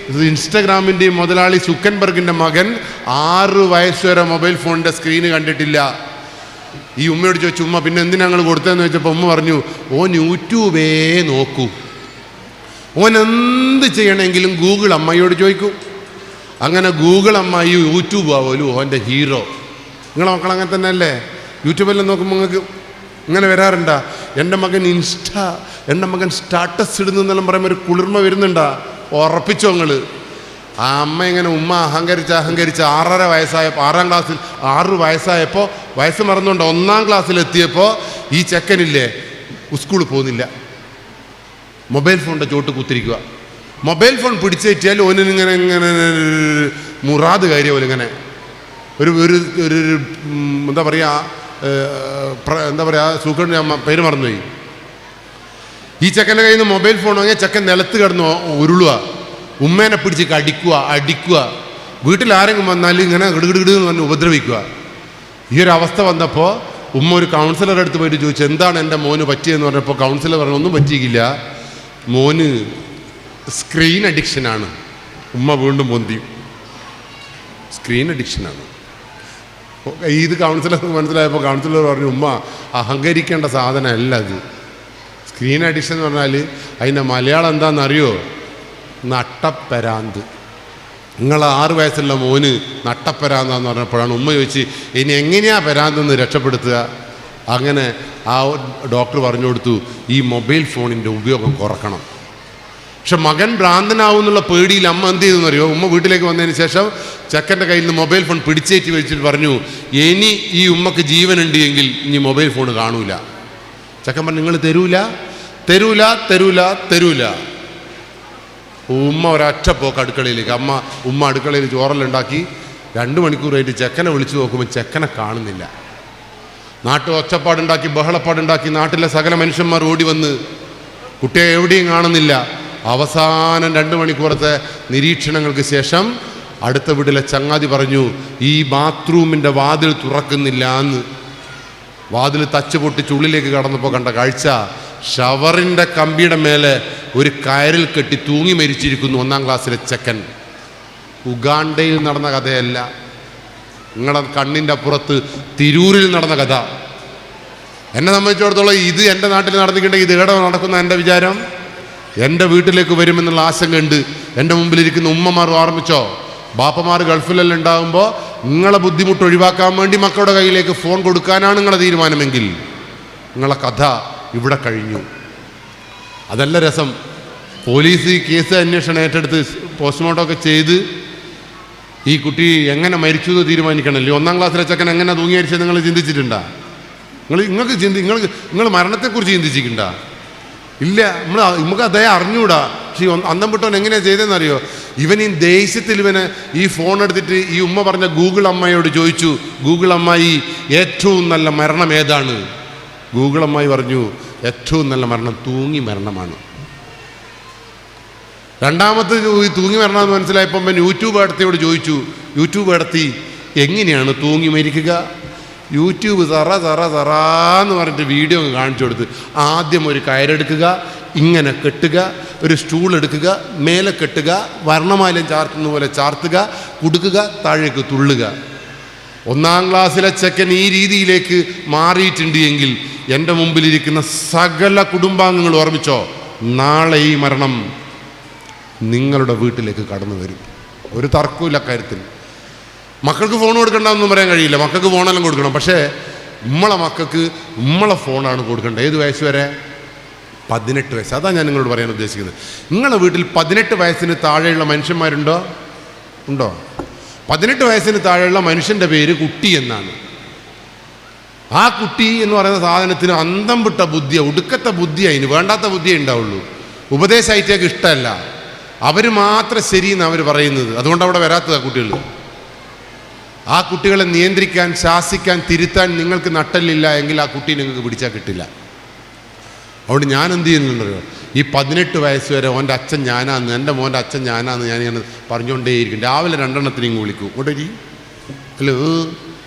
[SPEAKER 1] ഇൻസ്റ്റഗ്രാമിൻ്റെയും മുതലാളി സുക്കൻബർഗിൻ്റെ മകൻ 6 വയസ്സ് വരെ മൊബൈൽ ഫോണിൻ്റെ സ്ക്രീന് കണ്ടിട്ടില്ല. ഈ ഉമ്മയോട് ചോദിച്ചു, ഉമ്മ പിന്നെ എന്തിനാ ഞങ്ങൾ കൊടുത്തതെന്ന് ചോദിച്ചപ്പോൾ ഉമ്മ പറഞ്ഞു, ഓൻ യൂട്യൂബേ നോക്കൂ. ഓൻ എന്ത് ചെയ്യണമെങ്കിലും ഗൂഗിൾ അമ്മയോട് ചോദിക്കും. അങ്ങനെ ഗൂഗിൾ അമ്മായി യൂട്യൂബ് ആവുമല്ലോ ഓൻ്റെ ഹീറോ. നിങ്ങളെ മക്കൾ അങ്ങനെ തന്നെ അല്ലേ? യൂട്യൂബെല്ലാം നോക്കുമ്പോൾ നിങ്ങൾക്ക് ഇങ്ങനെ വരാറുണ്ടാ? എൻ്റെ മകൻ സ്റ്റാറ്റസ് ഇടുന്നെന്നെല്ലാം പറയുമ്പോൾ ഒരു കുളിർമ വരുന്നുണ്ടാ? ഉറപ്പിച്ചോ നിങ്ങൾ? ആ അമ്മ ഇങ്ങനെ ഉമ്മ അഹങ്കരിച്ച് 6.5 വയസ്സായപ്പോൾ 6 വയസ്സായപ്പോൾ വയസ്സ് മറന്നുകൊണ്ട് 1-ാം ക്ലാസ്സിലെത്തിയപ്പോൾ ഈ ചെക്കനില്ലേ സ്കൂളിൽ പോകുന്നില്ല, മൊബൈൽ ഫോണിൻ്റെ ചോട്ട് കുത്തിരിക്കുക. മൊബൈൽ ഫോൺ പിടിച്ചേറ്റിയാൽ ഓനിങ്ങനെ മുറാദ് കാര്യം പോലെ ഇങ്ങനെ ഒരു എന്താ പറയുക സൂക്കറിൻ്റെ അമ്മ പേര് മറന്നുപോയി. ഈ ചെക്കൻ്റെ കയ്യിൽ നിന്ന് മൊബൈൽ ഫോൺ വാങ്ങിയാൽ ചെക്കൻ നിലത്ത് കിടന്ന് ഉരുളുക, ഉമ്മേനെ പിടിച്ച് അടിക്കുക. വീട്ടിൽ ആരെങ്കിലും വന്നാൽ ഇങ്ങനെ കിടുകിടുകിടെന്ന് പറഞ്ഞ് ഉപദ്രവിക്കുക. ഈ ഒരു അവസ്ഥ വന്നപ്പോൾ ഉമ്മ ഒരു കൗൺസിലറുടെ അടുത്ത് പോയിട്ട് ചോദിച്ചു, എന്താണ് എൻ്റെ മോന് പറ്റിയെന്ന് പറഞ്ഞപ്പോൾ കൗൺസിലർ പറഞ്ഞു, ഒന്നും പറ്റിയില്ല, മോന് സ്ക്രീൻ അഡിക്ഷനാണ്. ഉമ്മ വീണ്ടും പൊന്തി, സ്ക്രീൻ അഡിക്ഷനാണ്. ഇത് കൗൺസിലർക്ക് മനസ്സിലായപ്പോൾ കൗൺസിലർ പറഞ്ഞു, ഉമ്മ അഹങ്കരിക്കേണ്ട സാധനമല്ല അത്. സ്ക്രീൻ അഡിക്ഷൻ എന്ന് പറഞ്ഞാൽ അതിൻ്റെ മലയാളം എന്താണെന്നറിയോ? നട്ടപ്പരാന്ത്. നിങ്ങൾ 6 വയസ്സുള്ള മോന് നട്ടപ്പരാന്താന്ന് പറഞ്ഞപ്പോഴാണ് ഉമ്മ ചോദിച്ച്, ഇനി എങ്ങനെയാണ് പരാന്തെന്ന് രക്ഷപ്പെടുത്തുക? അങ്ങനെ ആ ഡോക്ടർ പറഞ്ഞു കൊടുത്തു, ഈ മൊബൈൽ ഫോണിൻ്റെ ഉപയോഗം കുറക്കണം. പക്ഷെ മകൻ ഭ്രാന്തനാവും എന്നുള്ള പേടിയിൽ അമ്മ എന്ത് ചെയ്തെന്നറിയോ? ഉമ്മ വീട്ടിലേക്ക് വന്നതിന് ശേഷം ചെക്കൻ്റെ കയ്യിൽ നിന്ന് മൊബൈൽ ഫോൺ പിടിച്ചേറ്റി വെച്ചിട്ട് പറഞ്ഞു, ഇനി ഈ ഉമ്മക്ക് ജീവനുണ്ട് എങ്കിൽ ഇനി മൊബൈൽ ഫോൺ കാണൂല. ചെക്കൻ പറഞ്ഞു, നിങ്ങൾ തരൂല. ഉമ്മ ഒരൊറ്റ പോക്ക് അടുക്കളയിലേക്ക്. ഉമ്മ അടുക്കളയിൽ ചോറലുണ്ടാക്കി 2 മണിക്കൂറായിട്ട് ചെക്കനെ വിളിച്ചു നോക്കുമ്പോൾ ചെക്കനെ കാണുന്നില്ല. ഒച്ചപ്പാടുണ്ടാക്കി ബഹളപ്പാടുണ്ടാക്കി നാട്ടിലെ സകല മനുഷ്യന്മാർ ഓടി വന്ന് കുട്ടിയെ എവിടെയും കാണുന്നില്ല. അവസാനം 2 മണിക്കൂറത്തെ നിരീക്ഷണങ്ങൾക്ക് ശേഷം അടുത്ത വീട്ടിലെ ചങ്ങാതി പറഞ്ഞു, ഈ ബാത്റൂമിൻ്റെ വാതിൽ തുറക്കുന്നില്ല എന്ന്. വാതിൽ തച്ച് പൊട്ടിച്ച് ഉള്ളിലേക്ക് കടന്നപ്പോൾ കണ്ട കാഴ്ച, ഷവറിൻ്റെ കമ്പിയുടെ മേലെ ഒരു കയറിൽ കെട്ടി തൂങ്ങി മരിച്ചിരിക്കുന്നു 1-ാം ക്ലാസ്സിലെ ചെക്കൻ. ഉഗാണ്ടയിൽ നടന്ന കഥയല്ല, നിങ്ങളുടെ കണ്ണിൻ്റെ അപ്പുറത്ത് തിരൂരിൽ നടന്ന കഥ. എന്നെ സംബന്ധിച്ചിടത്തോളം ഇത് എൻ്റെ നാട്ടിൽ നടന്നിട്ടുണ്ടെങ്കിൽ ഇത് എവിടെ നടക്കുന്ന എൻ്റെ വിചാരം, എൻ്റെ വീട്ടിലേക്ക് വരുമെന്നുള്ള ആശങ്കയുണ്ട്. എൻ്റെ മുമ്പിലിരിക്കുന്ന ഉമ്മമാർ ഓർമ്മിച്ചോ, ബാപ്പമാർ ഗൾഫിലെല്ലാം ഉണ്ടാകുമ്പോൾ നിങ്ങളെ ബുദ്ധിമുട്ട് ഒഴിവാക്കാൻ വേണ്ടി മക്കളുടെ കയ്യിലേക്ക് ഫോൺ കൊടുക്കാനാണ് നിങ്ങളുടെ തീരുമാനമെങ്കിൽ നിങ്ങളെ കഥ ഇവിടെ കഴിഞ്ഞു. അതല്ല രസം. പോലീസ് ഈ കേസ് അന്വേഷണം ഏറ്റെടുത്ത് പോസ്റ്റ്മോർട്ടം ഒക്കെ ചെയ്ത് ഈ കുട്ടി എങ്ങനെ മരിച്ചു എന്ന് തീരുമാനിക്കണമല്ലോ. 1-ാം ക്ലാസ്സിലെ ചെക്കൻ എങ്ങനെ തൂങ്ങി മരിച്ചത് നിങ്ങൾ ചിന്തിച്ചിട്ടുണ്ടോ? നിങ്ങൾ മരണത്തെക്കുറിച്ച് ചിന്തിച്ചിട്ടുണ്ടോ? ഇല്ല. നമുക്ക് അതേ അറിഞ്ഞൂടാ. പക്ഷേ അന്തം വിട്ടവൻ എങ്ങനെയാണ് ചെയ്തതെന്നറിയോ? ഇവൻ ഈ ദേഷ്യത്തിൽ ഇവന് ഈ ഫോൺ എടുത്തിട്ട് ഈ ഉമ്മ പറഞ്ഞ ഗൂഗിൾ അമ്മയോട് ചോദിച്ചു, ഗൂഗിൾ അമ്മായി ഏറ്റവും നല്ല മരണം ഏതാണ്? ഗൂഗിൾ അമ്മായി പറഞ്ഞു, ഏറ്റവും നല്ല മരണം തൂങ്ങി മരണമാണ്. രണ്ടാമത്തെ തൂങ്ങി മരണമെന്ന് മനസ്സിലായപ്പോൾ യൂട്യൂബ് എടുത്തിയോട് ചോദിച്ചു, യൂട്യൂബ് എടുത്തി എങ്ങനെയാണ് തൂങ്ങി മരിക്കുക? യൂട്യൂബ് സറാന്ന് പറഞ്ഞിട്ട് വീഡിയോ കാണിച്ചു കൊടുത്ത്, ആദ്യം ഒരു കയറെടുക്കുക, ഇങ്ങനെ കെട്ടുക, ഒരു സ്റ്റൂൾ എടുക്കുക, മേലെ കെട്ടുക, വർണ്ണമാലം ചാർത്തുന്ന പോലെ ചാർത്തുക, കുടുക്കുക, താഴേക്ക് തുള്ളുക. 1-ാം ക്ലാസ്സിലെ ചെക്കൻ ഈ രീതിയിലേക്ക് മാറിയിട്ടുണ്ട് എങ്കിൽ എൻ്റെ മുമ്പിലിരിക്കുന്ന സകല കുടുംബാംഗങ്ങൾ ഓർമ്മിച്ചോ, നാളെ ഈ മരണം നിങ്ങളുടെ വീട്ടിലേക്ക് കടന്നു വരും. ഒരു തർക്കമില്ല കാര്യത്തിൽ. മക്കൾക്ക് ഫോൺ കൊടുക്കണ്ടെന്നൊന്നും പറയാൻ കഴിയില്ല, മക്കൾക്ക് ഫോണെല്ലാം കൊടുക്കണം. പക്ഷേ നമ്മളെ ഫോണാണ് കൊടുക്കേണ്ടത്. ഏത് വയസ്സ് വരെ? 18 വയസ്സ്. അതാണ് ഞാൻ നിങ്ങളോട് പറയാൻ ഉദ്ദേശിക്കുന്നത്. നിങ്ങളുടെ വീട്ടിൽ 18 വയസ്സിന് താഴെയുള്ള മനുഷ്യന്മാരുണ്ടോ? ഉണ്ടോ? 18 വയസ്സിന് താഴെയുള്ള മനുഷ്യൻ്റെ പേര് കുട്ടി എന്നാണ്. ആ കുട്ടി എന്ന് പറയുന്ന സാധനത്തിന് അന്തം വിട്ട ബുദ്ധിയാണ്, ഒടുക്കത്തെ ബുദ്ധിയാണ്, അതിന് വേണ്ടാത്ത ബുദ്ധിയേ ഉണ്ടാവുള്ളൂ. ഉപദേശമായിട്ടേക്ക് ഇഷ്ടമല്ല. അവർ മാത്രം ശരിയെന്ന് അവർ പറയുന്നത്. അതുകൊണ്ട് അവിടെ വരാത്തതാ കുട്ടികൾ. ആ കുട്ടികളെ നിയന്ത്രിക്കാൻ, ശാസിക്കാൻ, തിരുത്താൻ നിങ്ങൾക്ക് നട്ടല്ലില്ല എങ്കിൽ ആ കുട്ടി നിങ്ങൾക്ക് പിടിച്ചാൽ കിട്ടില്ല. അതുകൊണ്ട് ഞാൻ എന്ത് ചെയ്യുന്നുണ്ടല്ലോ, ഈ 18 വയസ്സ് വരെ ഓൻ്റെ അച്ഛൻ ഞാനാന്ന്, എൻ്റെ മോൻ്റെ അച്ഛൻ ഞാനാന്ന് ഞാനിങ്ങനെ പറഞ്ഞുകൊണ്ടേയിരിക്കും. രാവിലെ 2 എണ്ണത്തിനെയും വിളിക്കും, ഇങ്ങോട്ടേരി ഹലോ,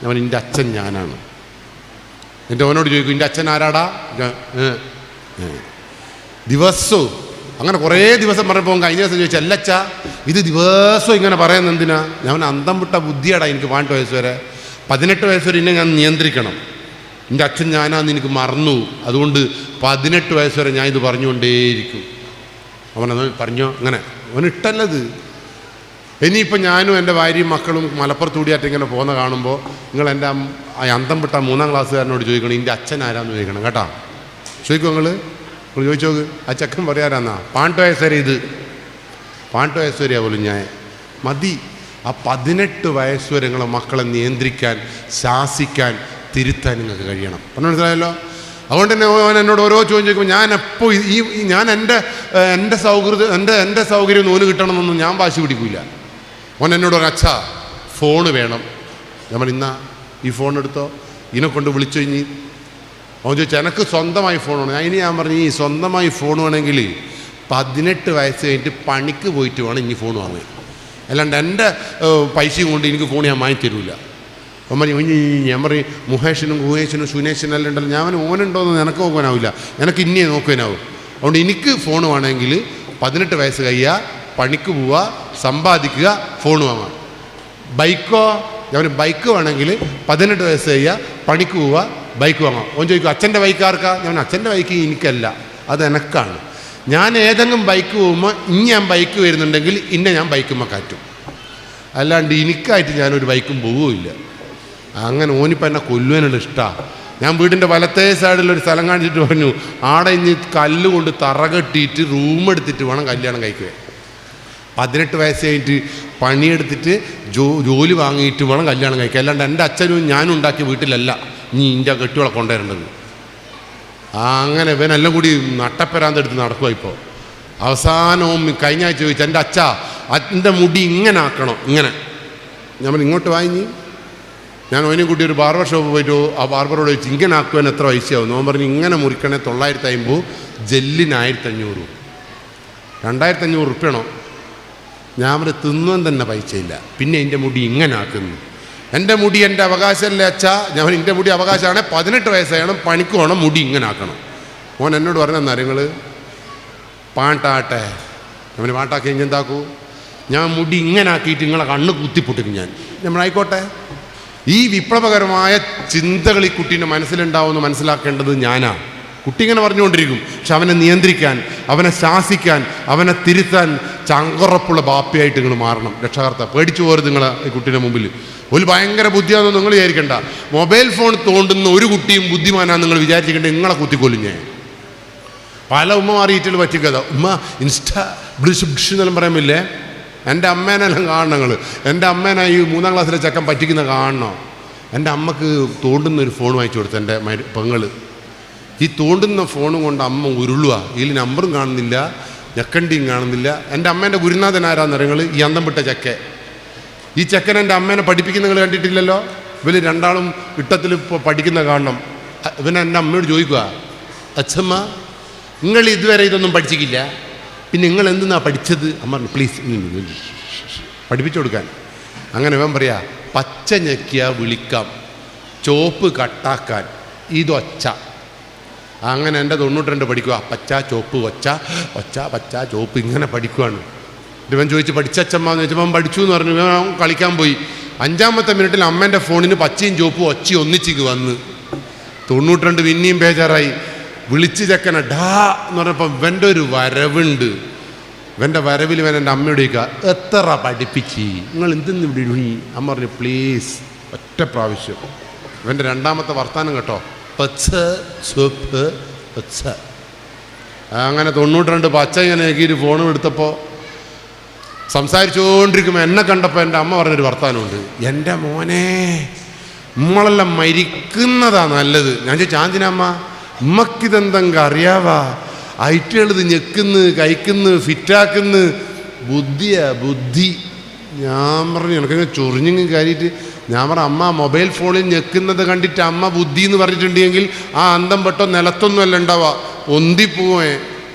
[SPEAKER 1] ഞാൻ എൻ്റെ അച്ഛൻ ഞാനാണ്. എൻ്റെ ഓനോട് ചോദിക്കും, എൻ്റെ അച്ഛൻ ആരാടാ? ദിവസവും അങ്ങനെ കുറേ ദിവസം പറഞ്ഞപ്പോൾ കഴിഞ്ഞ ദിവസം ചോദിച്ചാൽ, അല്ലച്ചാ ഇത് ദിവസവും ഇങ്ങനെ പറയുന്നത് എന്തിനാ? ഞാൻ അന്തം വിട്ട ബുദ്ധിയാടാ എനിക്ക് 18 വയസ്സ് വരെ. 18 വയസ്സ് വരെ എന്നെ ഞാൻ നിയന്ത്രിക്കണം. എൻ്റെ അച്ഛൻ ഞാനാന്ന് എനിക്ക് മറന്നു. അതുകൊണ്ട് 18 വയസ്സ് വരെ ഞാൻ ഇത് പറഞ്ഞുകൊണ്ടേയിരിക്കും. അവനത് പറഞ്ഞോ അങ്ങനെ അവനിട്ടല്ലത്. ഇനിയിപ്പോൾ ഞാനും എൻ്റെ ഭാര്യയും മക്കളും മലപ്പുറത്ത് കൂടിയായിട്ട് ഇങ്ങനെ പോകുന്ന കാണുമ്പോൾ നിങ്ങൾ എൻ്റെ അന്തം വിട്ട 3-ാം ക്ലാസ്സുകാരനോട് ചോദിക്കണം, എൻ്റെ അച്ഛൻ ആരാന്ന് ചോദിക്കണം കേട്ടോ. ചോദിക്കും നിങ്ങൾ ചോദിച്ചു നോക്ക്. ആ ചെക്കൻ പറയാറാന്നാ 18 വയസ്സ് വരെ ഇത് 18 വയസ്സ് വരെയാ പോലും ഞാൻ മതി. ആ 18 വയസ്സ് വരെ നിങ്ങളെ മക്കളെ നിയന്ത്രിക്കാൻ, ശാസിക്കാൻ, തിരുത്താൻ നിങ്ങൾക്ക് കഴിയണം. പറഞ്ഞു മനസ്സിലായല്ലോ? അതുകൊണ്ട് തന്നെ ഓൻ എന്നോട് ഓരോ ചോദ്യം ചോദിക്കുമ്പോൾ ഞാൻ എപ്പോൾ ഞാൻ എൻ്റെ സൗകര്യം ഓന് കിട്ടണമെന്നൊന്നും ഞാൻ വാശി പിടിക്കില്ല. ഓൻ എന്നോട് ഒരു അച്ഛാ ഫോണ് വേണം. നമ്മൾ ഇന്നാ ഈ ഫോൺ എടുത്തോ, ഇതിനെ കൊണ്ട് വിളിച്ചു കഴിഞ്ഞ് അവൻ ചോദിച്ചാൽ എനിക്ക് സ്വന്തമായി ഫോൺ വേണം. അതിന് ഞാൻ പറഞ്ഞു, ഈ സ്വന്തമായി ഫോൺ വേണമെങ്കിൽ 18 വയസ്സ് കഴിഞ്ഞിട്ട് പണിക്ക് പോയിട്ട് വേണം ഇനി ഫോൺ വാങ്ങാൻ. അല്ലാണ്ട് എൻ്റെ പൈസയും കൊണ്ട് എനിക്ക് ഫോൺ ഞാൻ വാങ്ങി തരില്ല. അവൻ പറഞ്ഞു, ഞാൻ പറയും മുഹേഷിനും സുനേഷിനും എല്ലാം ഉണ്ടല്ലോ, ഞാൻ ഓനുണ്ടോയെന്ന് എനിക്ക് നോക്കാനാവില്ല, എനിക്ക് ഇനിയെ നോക്കാനാവും. അതുകൊണ്ട് എനിക്ക് ഫോൺ വേണമെങ്കിൽ 18 വയസ്സ് കഴിയുക, പണിക്ക് പോവുക, സമ്പാദിക്കുക, ഫോൺ വാങ്ങാം. ബൈക്കോ? ഞാൻ ബൈക്ക് വേണമെങ്കിൽ 18 വയസ്സ് കഴിയുക, പണിക്ക് പോവുക, ബൈക്ക് വാങ്ങാം. ഓൻ ചോദിക്കും അച്ഛൻ്റെ ബൈക്ക് ആർക്കാ? ഞാൻ അച്ഛൻ്റെ ബൈക്ക് എനിക്കല്ല, അത് എനക്കാണ്. ഞാൻ ഏതെങ്കിലും ബൈക്ക് പോകുമ്പോൾ ഇനി ഞാൻ ബൈക്ക് വരുന്നുണ്ടെങ്കിൽ ഞാൻ ബൈക്കുമ്പോൾ കാറ്റും. അല്ലാണ്ട് എനിക്കായിട്ട് ഞാനൊരു ബൈക്കും പോവുകയില്ല. അങ്ങനെ ഓനിപ്പോൾ എന്നെ കൊല്ലുവാനുള്ള ഇഷ്ടമാണ്. ഞാൻ വീടിൻ്റെ വലത്തേ സൈഡിലൊരു സ്ഥലം കാണിച്ചിട്ട് പറഞ്ഞു, ആടെ ഇനി കല്ലുകൊണ്ട് തറകെട്ടിയിട്ട് റൂമെടുത്തിട്ട് വേണം കല്യാണം കഴിക്കുക. 18 വയസ്സ് കഴിഞ്ഞിട്ട് പണിയെടുത്തിട്ട് ജോലി വാങ്ങിയിട്ട് വേണം കല്യാണം കഴിക്കുക. അല്ലാണ്ട് എൻ്റെ അച്ഛനും ഞാനും ഉണ്ടാക്കിയ വീട്ടിലല്ല നീ ഇൻ്റെ കെട്ടുകളെ കൊണ്ടുവരേണ്ടത്. അങ്ങനെ ഇവനെല്ലാം കൂടി നട്ടപ്പെരാന്തെടുത്ത് നടക്കുക. ഇപ്പോൾ അവസാനവും കഴിഞ്ഞ ആഴ്ച ചോദിച്ചു, എൻ്റെ അച്ഛാ എൻ്റെ മുടി ഇങ്ങനെ ആക്കണം, ഇങ്ങനെ. ഞാൻ ഇങ്ങോട്ട് വാങ്ങി. ഞാൻ ഓനെ കൂട്ടി ഒരു ബാർബർ ഷോപ്പ് പോയിട്ട് ആ ബാർബറോട് ചോദിച്ചു, ഇങ്ങനെ ആക്കുവാൻ എത്ര പൈസയാവും? അവൻ പറഞ്ഞു, ഇങ്ങനെ മുറിക്കണേ 950, ജെല്ലിന് 1500. 2500 ഉറുപ്പ്യണോ? ഞാൻ തിന്നാൻ തന്നെ പൈസയില്ല. പിന്നെ എൻ്റെ മുടി ഇങ്ങനെ ആക്കുന്നു. എൻ്റെ മുടി എൻ്റെ അവകാശമല്ലേ അച്ഛാ? ഞാൻ എൻ്റെ മുടി അവകാശമാണ്, 18 വയസ്സായണം, പണിക്ക് വേണം, മുടി ഇങ്ങനെ ആക്കണം. മോൻ എന്നോട് പറഞ്ഞ നിങ്ങൾ പാട്ടാട്ടെ, നമ്മൾ പാട്ടാക്കി എന്താക്കൂ? ഞാൻ മുടി ഇങ്ങനെ ആക്കിയിട്ട് നിങ്ങളെ കണ്ണ് കുത്തിപ്പൊട്ടിക്കും ഞാൻ. നമ്മളായിക്കോട്ടെ. ഈ വിപ്ലവകരമായ ചിന്തകൾ ഈ കുട്ടീൻ്റെ മനസ്സിലുണ്ടാവുമെന്ന് മനസ്സിലാക്കേണ്ടത് ഞാനാ. കുട്ടി ഇങ്ങനെ പറഞ്ഞുകൊണ്ടിരിക്കും. പക്ഷെ അവനെ നിയന്ത്രിക്കാൻ, അവനെ ശാസിക്കാൻ, അവനെ തിരുത്താൻ ചങ്കുറപ്പുള്ള ബാപ്പയായിട്ട് നിങ്ങൾ മാറണം. രക്ഷകർത്താവ് പേടിച്ചു പോരുത് നിങ്ങളെ ഈ കുട്ടീൻ്റെ മുമ്പിൽ. ഒരു ഭയങ്കര ബുദ്ധിയാണെന്ന് നിങ്ങൾ വിചാരിക്കണ്ട. മൊബൈൽ ഫോൺ തോണ്ടുന്ന ഒരു കുട്ടിയും ബുദ്ധിമാനാന്ന് നിങ്ങൾ വിചാരിച്ചിട്ടുണ്ട്. നിങ്ങളെ കുത്തിക്കൊല്ലും ഞാൻ. പല ഉമ്മമാർ ഈറ്റൽ പറ്റിക്കഥ. ഉമ്മ ഇൻസ്റ്റാ ബ്ലിഷ് ബ്ലിഷ് എന്നെല്ലാം പറയുമില്ലേ? എൻ്റെ അമ്മേനെല്ലാം കാണണം നിങ്ങൾ. എൻ്റെ അമ്മേനെ ഈ 3ാം ക്ലാസ്സിലെ ചെക്കൻ പറ്റിക്കുന്ന കാണണോ? എൻ്റെ അമ്മക്ക് തോണ്ടുന്ന ഒരു ഫോൺ വാങ്ങിച്ചു കൊടുത്തു എൻ്റെ പെങ്ങള്. ഈ തോണ്ടുന്ന ഫോണും കൊണ്ട് അമ്മ ഉരുളുക. ഇതിൽ നമ്പറും കാണുന്നില്ല, ഞക്കണ്ടിയും കാണുന്നില്ല. എൻ്റെ അമ്മേൻ്റെ ഗുരുനാഥൻ ആരാന്നറിയങ്ങൾ? ഈ അന്തം വിട്ട ചെക്ക. ഈ ചെക്കൻ എൻ്റെ അമ്മേനെ പഠിപ്പിക്കുന്ന നിങ്ങൾ കണ്ടിട്ടില്ലല്ലോ. ഇവർ രണ്ടാളും ഇട്ടത്തിൽ ഇപ്പോൾ പഠിക്കുന്ന കാണണം. ഇവനെ എൻ്റെ അമ്മയോട് ചോദിക്കുക, അച്ഛമ്മ നിങ്ങൾ ഇതുവരെ ഇതൊന്നും പഠിച്ചിട്ടില്ല, പിന്നെ നിങ്ങൾ എന്തെന്നാ പഠിച്ചത്? അമ്മ പറഞ്ഞു പ്ലീസ് പഠിപ്പിച്ചു കൊടുക്കാൻ. അങ്ങനെ ഇവൻ പറയാ, പച്ച ഞെക്കിയ വിളിക്കാം, ചോപ്പ് കട്ടാക്കാൻ, ഇതൊച്ച. അങ്ങനെ എൻ്റെ 92 പഠിക്കുക. പച്ച ചോപ്പ് ഒച്ച, ഒച്ച പച്ച ചോപ്പ്, ഇങ്ങനെ പഠിക്കുവാണ്. ഇവൻ ചോദിച്ച് പഠിച്ചമ്മന്ന് ചോദിച്ചപ്പോൾ പഠിച്ചു എന്ന് പറഞ്ഞു. ഇവൻ കളിക്കാൻ പോയി. 5ാമത്തെ മിനിറ്റിൽ അമ്മേൻ്റെ ഫോണിന് പച്ചയും ചോപ്പും ഒച്ചയും ഒന്നിച്ചിക്ക് വന്ന് 92 പിന്നെയും ബേജാറായി. വിളിച്ച് ചെക്കനെ ഡാ എന്ന് പറഞ്ഞപ്പോൾ ഇവൻ്റെ ഒരു വരവുണ്ട്. ഇവൻ്റെ വരവിൽ ഇവൻ എൻ്റെ അമ്മയോട് ചോദിക്കുക, എത്ര പഠിപ്പിച്ച് നിങ്ങൾ എന്തെന്ന് ഇവിടെ ഇടുങ്ങി? അമ്മ പറഞ്ഞു പ്ലീസ് ഒറ്റ പ്രാവശ്യം. ഇവൻ്റെ 2ാമത്തെ വർത്താനം കേട്ടോ, പച്ച ചുവപ്പ് പച്ച. അങ്ങനെ 92 പച്ച ഇങ്ങനെ നോക്കിയിട്ട് ഫോണും എടുത്തപ്പോൾ സംസാരിച്ചുകൊണ്ടിരിക്കുമ്പോൾ എന്നെ കണ്ടപ്പോൾ എൻ്റെ അമ്മ പറഞ്ഞൊരു വർത്താനമുണ്ട്, എൻ്റെ മോനെ നമ്മളെല്ലാം മരിക്കുന്നതാ നല്ലത്. ഞാൻ ചോദിച്ചു ചാന്തിനമ്മ ഉമ്മക്കിതെന്തെങ്കിലും അറിയാവാ? ഐറ്റുകളിത് ഞെക്കുന്നു, കഴിക്കുന്നു, ഫിറ്റാക്കുന്നു, ബുദ്ധിയാ ബുദ്ധി. ഞാൻ പറഞ്ഞു എനിക്കങ്ങ് ചൊറിഞ്ഞിങ്ങ് കയറിയിട്ട് ഞാൻ പറഞ്ഞു, അമ്മ മൊബൈൽ ഫോണിൽ ഞെക്കുന്നത് കണ്ടിട്ട് അമ്മ ബുദ്ധി എന്ന് പറഞ്ഞിട്ടുണ്ടെങ്കിൽ ആ അന്തം പെട്ടോ നിലത്തൊന്നുമല്ല ഉണ്ടാവുക, ഒന്തിപ്പോവേ.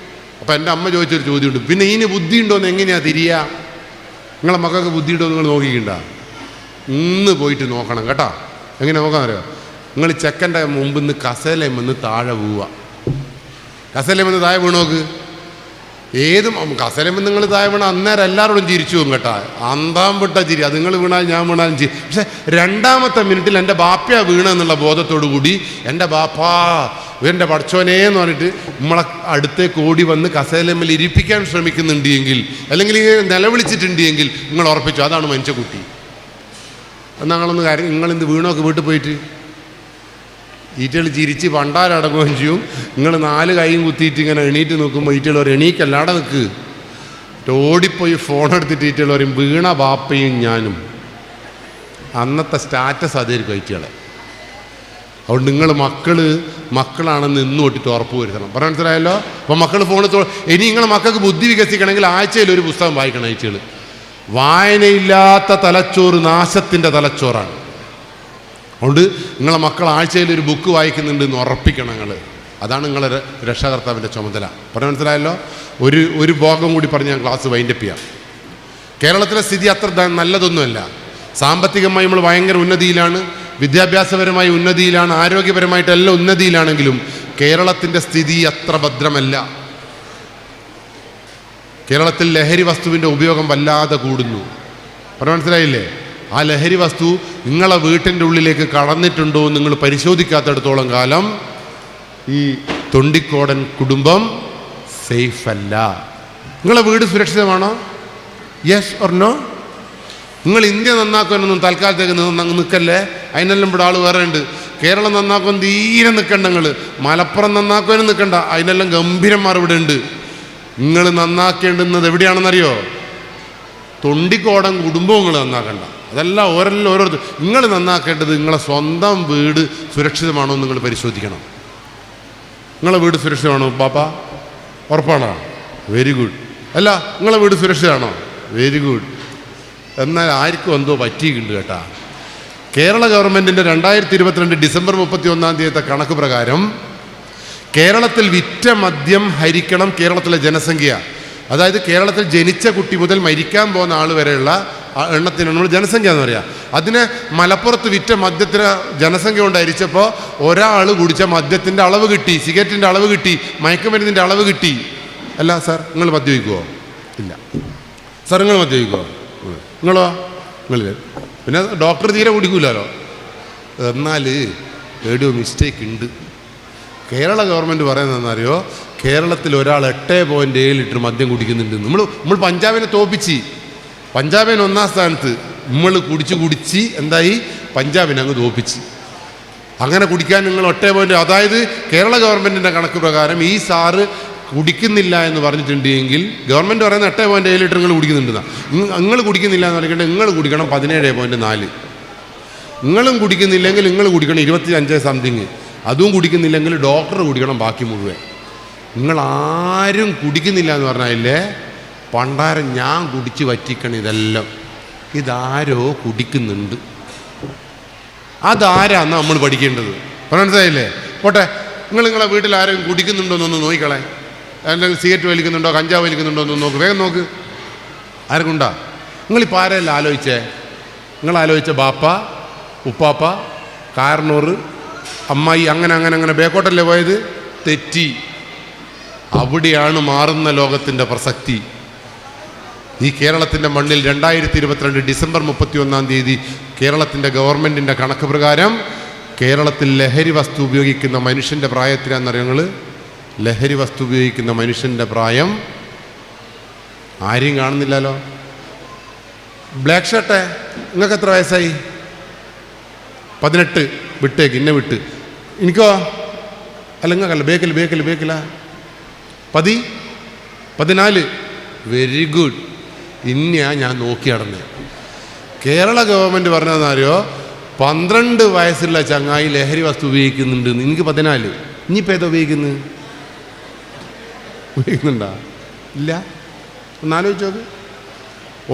[SPEAKER 1] അപ്പം എൻ്റെ അമ്മ ചോദിച്ചൊരു ചോദ്യമുണ്ട്, പിന്നെ ഇതിന് ബുദ്ധി ഉണ്ടോയെന്ന് എങ്ങനെയാണ് തിരിയുക? നിങ്ങളെ മക്കൾക്ക് ബുദ്ധി ഉണ്ടോ നിങ്ങൾ നോക്കിക്കണ്ട, ഇന്ന് പോയിട്ട് നോക്കണം കേട്ടോ. എങ്ങനെ നോക്കാൻ അറിയാം? നിങ്ങൾ ചെക്കൻ്റെ മുമ്പിൽ നിന്ന് കസേലയും വന്ന് താഴെ പോവുക. കസേലയും വന്ന് താഴെ വീണോക്ക്. ഏതും കസേലയും വന്ന് നിങ്ങൾ താഴെ വീണാൽ അന്നേരം എല്ലാവരോടും ചിരിച്ചു പോകും കേട്ടോ. അന്താം വിട്ട ചിരി. അത് നിങ്ങൾ വീണാൽ ഞാൻ വീണാലും ചിരി. പക്ഷെ 2ാമത്തെ മിനിറ്റിൽ എൻ്റെ ബാപ്പയാ വീണെന്നുള്ള ബോധത്തോടു കൂടി എൻ്റെ ബാപ്പാ ഇവൻ്റെ പഠിച്ചോനെ എന്ന് പറഞ്ഞിട്ട് നമ്മളെ അടുത്തേക്ക് ഓടി വന്ന് കസേലമ്മൽ ഇരിപ്പിക്കാൻ ശ്രമിക്കുന്നുണ്ട് എങ്കിൽ, അല്ലെങ്കിൽ നിലവിളിച്ചിട്ടുണ്ട് എങ്കിൽ നിങ്ങൾ ഉറപ്പിച്ചു അതാണ് മനുഷ്യക്കുട്ടി. ഞങ്ങളൊന്ന് കാര്യം, നിങ്ങളെന്ത് വീണോക്ക് വീട്ടിൽ പോയിട്ട് ഈറ്റകൾ ചിരിച്ച് പണ്ടാരടങ്ങുകയും ചെയ്യും. നിങ്ങൾ 4 കൈയും കുത്തിയിട്ട് ഇങ്ങനെ എണീറ്റ് നോക്കുമ്പോൾ ഈറ്റകൾ ഒരു എണീക്കല്ലാടെ നിൽക്ക്. ഓടിപ്പോയി ഫോണെടുത്തിട്ട് ഈറ്റകൾ പറയും വീണ ബാപ്പയും ഞാനും. അന്നത്തെ സ്റ്റാറ്റസ് അതായിരിക്കും ഈറ്റകളെ. അതുകൊണ്ട് നിങ്ങൾ മക്കളാണെന്ന് ഇന്ന് തൊട്ടിട്ട് ഉറപ്പ് വരുത്തണം. പറഞ്ഞ മനസ്സിലായല്ലോ? അപ്പോൾ മക്കൾ ഫോണിൽ ഇനി നിങ്ങളെ മക്കൾക്ക് ബുദ്ധി വികസിക്കണമെങ്കിൽ ആഴ്ചയിൽ ഒരു പുസ്തകം വായിക്കണം. ഈറ്റകൾ വായനയില്ലാത്ത തലച്ചോറ് നാശത്തിൻ്റെ തലച്ചോറാണ്. അതുകൊണ്ട് നിങ്ങളെ മക്കൾ ആഴ്ചയിൽ ഒരു ബുക്ക് വായിക്കുന്നുണ്ട് ഉറപ്പിക്കണം നിങ്ങൾ. അതാണ് നിങ്ങളുടെ രക്ഷാകർത്താവിൻ്റെ ചുമതല. പറഞ്ഞ മനസ്സിലായല്ലോ? ഒരു ഭാഗം കൂടി പറഞ്ഞ് ഞാൻ ക്ലാസ് വൈൻഡപ്പ് ചെയ്യാം. കേരളത്തിലെ സ്ഥിതി അത്ര നല്ലതൊന്നുമല്ല. സാമ്പത്തികമായി നമ്മൾ ഭയങ്കര ഉന്നതിയിലാണ്, വിദ്യാഭ്യാസപരമായി ഉന്നതിയിലാണ്, ആരോഗ്യപരമായിട്ടെല്ലാം ഉന്നതിയിലാണെങ്കിലും കേരളത്തിൻ്റെ സ്ഥിതി അത്ര ഭദ്രമല്ല. കേരളത്തിൽ ലഹരി വസ്തുവിൻ്റെ ഉപയോഗം വല്ലാതെ കൂടുന്നു. പറഞ്ഞ മനസ്സിലായില്ലേ? ആ ലഹരി വസ്തു നിങ്ങളെ വീട്ടിൻ്റെ ഉള്ളിലേക്ക് കടന്നിട്ടുണ്ടോ എന്ന് നിങ്ങൾ പരിശോധിക്കാത്തിടത്തോളം കാലം ഈ തൊണ്ടിക്കോടൻ കുടുംബം സേഫ് അല്ല. നിങ്ങളെ വീട് സുരക്ഷിതമാണോ? Yes or no? നിങ്ങൾ ഇന്ത്യ നന്നാക്കാനൊന്നും തൽക്കാലത്തേക്ക് നിൽക്കല്ലേ. അതിനെല്ലാം ഇവിടെ ആൾ വേറെ ഉണ്ട്. കേരളം നന്നാക്കാൻ തീരെ നിൽക്കണ്ട. നിങ്ങൾ മലപ്പുറം നന്നാക്കാനും നിൽക്കണ്ട. അതിനെല്ലാം ഗംഭീരന്മാർ ഇവിടെ ഉണ്ട്. നിങ്ങൾ നന്നാക്കേണ്ടുന്നത് എവിടെയാണെന്നറിയോ? തൊണ്ടിക്കോടൻ കുടുംബം നിങ്ങൾ നന്നാക്കണ്ട. അതെല്ലാം ഓരോരുത്തർ നിങ്ങൾ നന്നാക്കേണ്ടത് നിങ്ങളെ സ്വന്തം വീട് സുരക്ഷിതമാണോ എന്ന് നിങ്ങൾ പരിശോധിക്കണം. നിങ്ങളെ വീട് സുരക്ഷിതമാണോ പാപ്പ? ഉറപ്പാണോ? Very good. അല്ല നിങ്ങളെ വീട് സുരക്ഷിതമാണോ? Very good. എന്നാൽ ആർക്കും എന്തോ പറ്റിയിട്ടുണ്ട് കേട്ടാ. കേരള ഗവൺമെൻറ്റിൻ്റെ 2022 ഡിസംബർ 31 കണക്ക് പ്രകാരം കേരളത്തിൽ വിറ്റ മദ്യം ഹരിക്കണം കേരളത്തിലെ ജനസംഖ്യ. അതായത് കേരളത്തിൽ ജനിച്ച കുട്ടി മുതൽ മരിക്കാൻ പോകുന്ന ആൾ വരെയുള്ള എണ്ണത്തിനാണ് നമ്മൾ ജനസംഖ്യ എന്ന് പറയുക. അതിനെ മലപ്പുറത്ത് വിറ്റ മദ്യത്തിന് ജനസംഖ്യ കൊണ്ട് അരിച്ചപ്പോൾ ഒരാൾ കുടിച്ച മദ്യത്തിൻ്റെ അളവ് കിട്ടി, സിഗരറ്റിൻ്റെ അളവ് കിട്ടി, മയക്കുമരുന്നിൻ്റെ അളവ് കിട്ടി. അല്ല സാർ, നിങ്ങൾ മദ്യപിക്കുമോ? ഇല്ല. സാർ, നിങ്ങൾ മദ്യപിക്കുമോ? നിങ്ങളോ? നിങ്ങൾ. പിന്നെ ഡോക്ടർ തീരെ കുടിക്കൂലോ. എന്നാൽ ഏടിയോ മിസ്റ്റേക്ക് ഉണ്ട്. കേരള ഗവൺമെൻറ് പറയുന്നതെന്നറിയോ, കേരളത്തിൽ ഒരാൾ 8.7 ലിറ്റർ മദ്യം കുടിക്കുന്നുണ്ട്. നമ്മൾ പഞ്ചാബിനെ തോപ്പിച്ച്, പഞ്ചാബിന് 1ാം സ്ഥാനത്ത് നമ്മൾ കുടിച്ച് എന്തായി, പഞ്ചാബിനെ അങ്ങ് തോപ്പിച്ച്. അങ്ങനെ കുടിക്കാൻ നിങ്ങൾ 8. അതായത് കേരള ഗവൺമെൻറ്റിൻ്റെ കണക്ക് പ്രകാരം ഈ സാറ് കുടിക്കുന്നില്ല എന്ന് പറഞ്ഞിട്ടുണ്ടെങ്കിൽ ഗവൺമെൻറ് പറയുന്ന 8.7 ലിറ്റർ നിങ്ങൾ കുടിക്കുന്നുണ്ടെന്നാണ്. നിങ്ങൾ കുടിക്കുന്നില്ല എന്ന് പറഞ്ഞിട്ട് നിങ്ങൾ കുടിക്കണം 17.4. നിങ്ങളും കുടിക്കുന്നില്ലെങ്കിൽ നിങ്ങൾ കുടിക്കണം 25 സംതിങ്. അതും കുടിക്കുന്നില്ലെങ്കിൽ ഡോക്ടർ കുടിക്കണം ബാക്കി മുഴുവൻ. നിങ്ങളാരും കുടിക്കുന്നില്ല എന്ന് പറഞ്ഞാലേ പണ്ടാരം ഞാൻ കുടിച്ച് വറ്റിക്കണം ഇതെല്ലാം. ഇതാരോ കുടിക്കുന്നുണ്ട്. അതാരാന്ന് നമ്മൾ പഠിക്കേണ്ടത്. മനസ്സിലായില്ലേ? പോട്ടെ, നിങ്ങളെ വീട്ടിൽ ആരെങ്കിലും കുടിക്കുന്നുണ്ടോ എന്നൊന്ന് നോക്കിക്കളെ. അല്ലെങ്കിൽ സിഗരറ്റ് വലിക്കുന്നുണ്ടോ, കഞ്ചാവ് വലിക്കുന്നുണ്ടോ എന്നൊന്ന് നോക്ക്, വേഗം നോക്ക്. ആർക്കും ഉണ്ടോ? നിങ്ങളിപ്പോൾ ആരെയല്ല ആലോചിച്ചേ? നിങ്ങൾ ആലോചിച്ച ബാപ്പ, ഉപ്പാപ്പ, കാരണൂർ, അമ്മായി, അങ്ങനെ ബേക്കോട്ടല്ലേ പോയത്? തെറ്റി. അവിടെയാണ് മാറുന്ന ലോകത്തിൻ്റെ പ്രസക്തി. ഈ കേരളത്തിൻ്റെ മണ്ണിൽ 2022 ഡിസംബർ 31 കേരളത്തിൻ്റെ ഗവൺമെൻറ്റിൻ്റെ കണക്ക് പ്രകാരം കേരളത്തിൽ ലഹരി വസ്തു ഉപയോഗിക്കുന്ന മനുഷ്യൻ്റെ പ്രായത്തിലാണെന്നറിയങ്ങൾ. ലഹരി വസ്തു ഉപയോഗിക്കുന്ന മനുഷ്യൻ്റെ പ്രായം ആരെയും കാണുന്നില്ലല്ലോ. ബ്ലാക്ക് ഷർട്ടേ, നിങ്ങൾക്ക് എത്ര വയസ്സായി? 18. വിട്ടേക്ക്, ഇന്നെ വിട്ട്. എനിക്കോ? അല്ല, നിങ്ങൾക്കല്ല, ബേക്കില 14. Very good. ഇന്നെയാ ഞാൻ നോക്കി നടന്നത്. കേരള ഗവൺമെൻറ് പറഞ്ഞതെന്നറിയോ, 12 വയസ്സുള്ള ചങ്ങായി ലഹരി വസ്തു ഉപയോഗിക്കുന്നുണ്ട്. എനിക്ക് 14. ഇനിയിപ്പോൾ ഏതോ ഉപയോഗിക്കുന്നുണ്ടോ? ഇല്ല. ഒന്നാലോചിച്ച് നോക്ക്.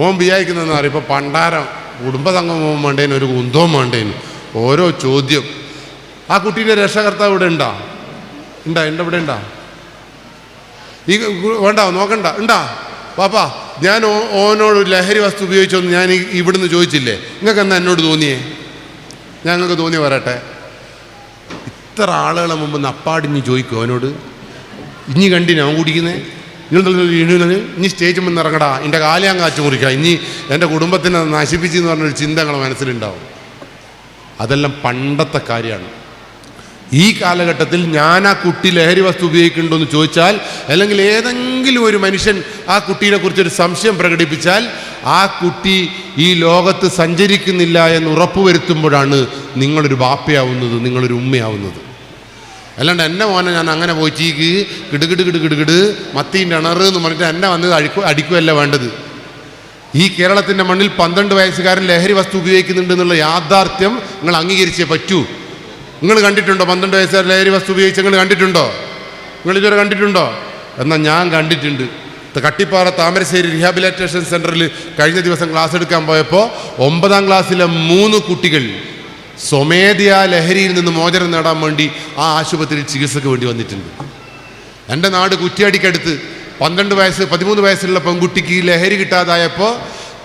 [SPEAKER 1] ഓൻ വിചാരിക്കുന്നതെന്ന് അറിയാം, ഇപ്പോൾ പണ്ടാരം കുടുംബസംഗമം വേണ്ടേന്, ഒരു കുന്തവും വേണ്ടേന്, ഓരോ ചോദ്യം. ആ കുട്ടീൻ്റെ രക്ഷകർത്താവ് ഇവിടെ ഉണ്ടോ? എൻ്റെ ഇവിടെ ഉണ്ടോ? ഈ വേണ്ട, നോക്കണ്ട. ഉണ്ടാ പാപ്പാ? ഞാൻ ഓനോട് ലഹരി വസ്തു ഉപയോഗിച്ചോന്ന് ഞാൻ ഇവിടുന്ന് ചോദിച്ചില്ലേ? നിങ്ങൾക്ക് എന്നാ എന്നോട് തോന്നിയേ? ഞങ്ങൾക്ക് തോന്നിയ പറയട്ടെ. ഇത്ര ആളുകളെ മുമ്പ് നപ്പാടിഞ്ഞ് ചോദിക്കും അവനോട്, ഇനി കണ്ടിന് അവൻ കുടിക്കുന്നേ? ഇനി സ്റ്റേജ് മുന്ന് ഇറങ്ങടാ, എൻ്റെ കാലയാൻ കാച്ചു മുറിക്കാം, ഇനി എൻ്റെ കുടുംബത്തിനെ നശിപ്പിച്ചെന്ന് പറഞ്ഞൊരു ചിന്ത നിങ്ങളെ മനസ്സിലുണ്ടാവും. അതെല്ലാം പണ്ടത്തെ കാര്യമാണ്. ഈ കാലഘട്ടത്തിൽ ഞാൻ ആ കുട്ടി ലഹരി വസ്തു ഉപയോഗിക്കുന്നുണ്ടോ എന്ന് ചോദിച്ചാൽ, അല്ലെങ്കിൽ ഏതെങ്കിലും ഒരു മനുഷ്യൻ ആ കുട്ടീനെ കുറിച്ചൊരു സംശയം പ്രകടിപ്പിച്ചാൽ, ആ കുട്ടി ഈ ലോകത്ത് സഞ്ചരിക്കുന്നില്ല എന്ന് ഉറപ്പുവരുത്തുമ്പോഴാണ് നിങ്ങളൊരു ബാപ്പയാവുന്നത്, നിങ്ങളൊരു ഉമ്മയാവുന്നത്. അല്ലാണ്ട് എന്നെ മോനെ ഞാൻ അങ്ങനെ പോയിച്ചീക്ക് കിടുകിട് മത്തീൻ്റെ അണറ് എന്ന് പറഞ്ഞിട്ട് എന്നെ വന്നത് അടിക്കുകയല്ല വേണ്ടത്. ഈ കേരളത്തിൻ്റെ മണ്ണിൽ 12 വയസ്സുകാരൻ ലഹരി വസ്തു ഉപയോഗിക്കുന്നുണ്ട് എന്നുള്ള യാഥാർത്ഥ്യം നിങ്ങൾ അംഗീകരിച്ചേ പറ്റൂ. നിങ്ങൾ കണ്ടിട്ടുണ്ടോ 12 വയസ്സുകാരൻ ലഹരി വസ്തു ഉപയോഗിച്ച്? നിങ്ങൾ കണ്ടിട്ടുണ്ടോ? നിങ്ങളിതുവരെ കണ്ടിട്ടുണ്ടോ? എന്നാൽ ഞാൻ കണ്ടിട്ടുണ്ട്. കട്ടിപ്പാറ താമരശ്ശേരി റീഹാബിലിറ്റേഷൻ സെൻ്ററിൽ കഴിഞ്ഞ ദിവസം ക്ലാസ് എടുക്കാൻ പോയപ്പോൾ 9ാം ക്ലാസ്സിലെ 3 കുട്ടികൾ സ്വമേധയാ ലഹരിയിൽ നിന്ന് മോചനം നേടാൻ വേണ്ടി ആ ആശുപത്രിയിൽ ചികിത്സയ്ക്ക് വേണ്ടി വന്നിട്ടുണ്ട്. എൻ്റെ നാട് കുറ്റ്യാടിക്കടുത്ത് 13 വയസ്സുള്ള പെൺകുട്ടിക്ക് ലഹരി കിട്ടാതായപ്പോൾ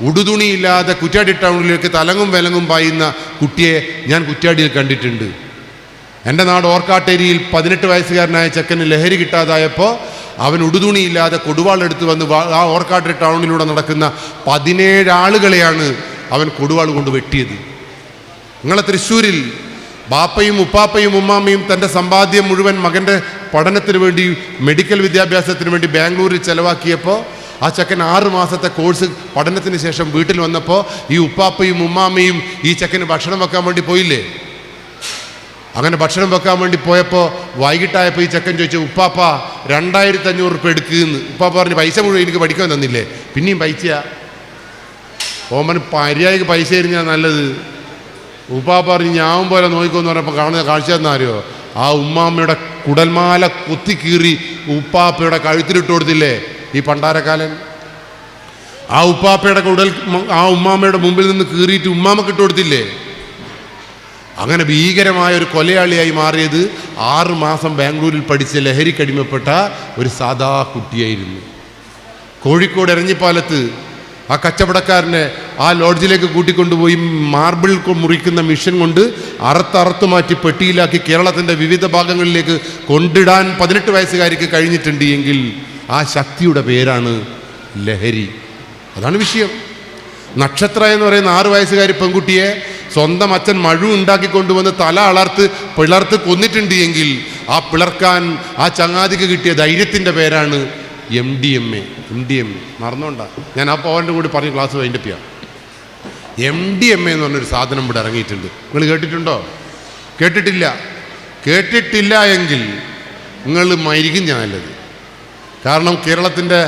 [SPEAKER 1] ഉടുതുണിയില്ലാതെ കുറ്റ്യാടി ടൗണിലേക്ക് തലങ്ങും വിലങ്ങും പായുന്ന കുട്ടിയെ ഞാൻ കുറ്റ്യാടിയിൽ കണ്ടിട്ടുണ്ട്. എൻ്റെ നാട് ഓർക്കാട്ടേരിയിൽ 18 വയസ്സുകാരനായ ചെക്കന് ലഹരി കിട്ടാതായപ്പോൾ അവൻ ഉടുതുണിയില്ലാതെ കൊടുവാളെടുത്ത് വന്ന് ആ ഓർക്കാട്ടേരി ടൗണിലൂടെ നടക്കുന്ന 17 ആളുകളെയാണ് അവൻ കൊടുവാൾ കൊണ്ട് വെട്ടിയത്. നിങ്ങളെ തൃശ്ശൂരിൽ ബാപ്പയും ഉപ്പാപ്പയും ഉമ്മാമ്മയും തൻ്റെ സമ്പാദ്യം മുഴുവൻ മകൻ്റെ പഠനത്തിന് വേണ്ടി, മെഡിക്കൽ വിദ്യാഭ്യാസത്തിന് വേണ്ടി ബാംഗ്ലൂരിൽ ചെലവാക്കിയപ്പോൾ ആ ചെക്കൻ 6 മാസത്തെ കോഴ്സ് പഠനത്തിന് ശേഷം വീട്ടിൽ വന്നപ്പോൾ ഈ ഉപ്പാപ്പയും ഉമ്മാമ്മയും ഈ ചെക്കന് ഭക്ഷണം വെക്കാൻ വേണ്ടി പോയില്ലേ? അങ്ങനെ ഭക്ഷണം വെക്കാൻ വേണ്ടി പോയപ്പോൾ വൈകിട്ടായപ്പോൾ ഈ ചെക്കൻ ചോദിച്ചു, ഉപ്പാപ്പ 2500 റുപ്യ എടുക്കുമെന്ന്. ഉപ്പാപ്പ പറഞ്ഞ് പൈസ മുഴുവൻ എനിക്ക് പഠിക്കാൻ തന്നില്ലേ? പിന്നെയും പൈസയാ. ഓമന് പര്യായക്ക് പൈസ ആയിരുന്നാ നല്ലത്. ഉപ്പാപ്പ പറഞ്ഞ് ഞാൻ പോലെ നോക്കിക്കോന്ന് പറഞ്ഞപ്പോൾ കാണുന്ന കാഴ്ച എന്നാറിയോ? ആ ഉമ്മാമ്മയുടെ കുടൽമാല കുത്തിക്കീറി ഉപ്പാപ്പയുടെ കഴുത്തിലിട്ട് കൊടുത്തില്ലേ ഈ പണ്ടാരക്കാലൻ? ആ ഉപ്പാപ്പയുടെ ആ ഉമ്മാമ്മയുടെ മുമ്പിൽ നിന്ന് കീറിയിട്ട് ഉമ്മാമ്മക്ക് ഇട്ട് കൊടുത്തില്ലേ? അങ്ങനെ ഭീകരമായ ഒരു കൊലയാളിയായി മാറിയത് 6 മാസം ബാംഗ്ലൂരിൽ പഠിച്ച് ലഹരിക്കടിമപ്പെട്ട ഒരു സാധാ കുട്ടിയായിരുന്നു. കോഴിക്കോട് എരഞ്ഞിപ്പാലത്ത് ആ കച്ചവടക്കാരനെ ആ ലോഡ്ജിലേക്ക് കൂട്ടിക്കൊണ്ടുപോയി മാർബിൾ മുറിക്കുന്ന മിഷൻ കൊണ്ട് അറുത്തറുത്ത് മാറ്റി പെട്ടിയിലാക്കി കേരളത്തിൻ്റെ വിവിധ ഭാഗങ്ങളിലേക്ക് കൊണ്ടിടാൻ 18 വയസ്സുകാരിക്ക് കഴിഞ്ഞിട്ടുണ്ട് എങ്കിൽ ആ ശക്തിയുടെ പേരാണ് ലഹരി. അതാണ് വിഷയം. നക്ഷത്ര എന്ന് പറയുന്ന 6 വയസ്സുകാരി പെൺകുട്ടിയെ സ്വന്തം അച്ഛൻ മഴു ഉണ്ടാക്കി കൊണ്ടുവന്ന് തല പിളർത്ത് കൊന്നിട്ടുണ്ട് എങ്കിൽ ആ പിളർക്കാൻ ആ ചങ്ങാതിക്ക് കിട്ടിയ ധൈര്യത്തിൻ്റെ പേരാണ് MDMA. മറന്നോണ്ട, ഞാൻ അപ്പോൾ അവൻ്റെ കൂടി പറഞ്ഞ് ക്ലാസ് വൈൻഡപ്പ് MDMA എന്ന് പറഞ്ഞൊരു സാധനം ഇവിടെ ഇറങ്ങിയിട്ടുണ്ട്. നിങ്ങൾ കേട്ടിട്ടുണ്ടോ? കേട്ടിട്ടില്ല എങ്കിൽ നിങ്ങൾ മരിക്കും നല്ലത്. കാരണം കേരളത്തിൻ്റെ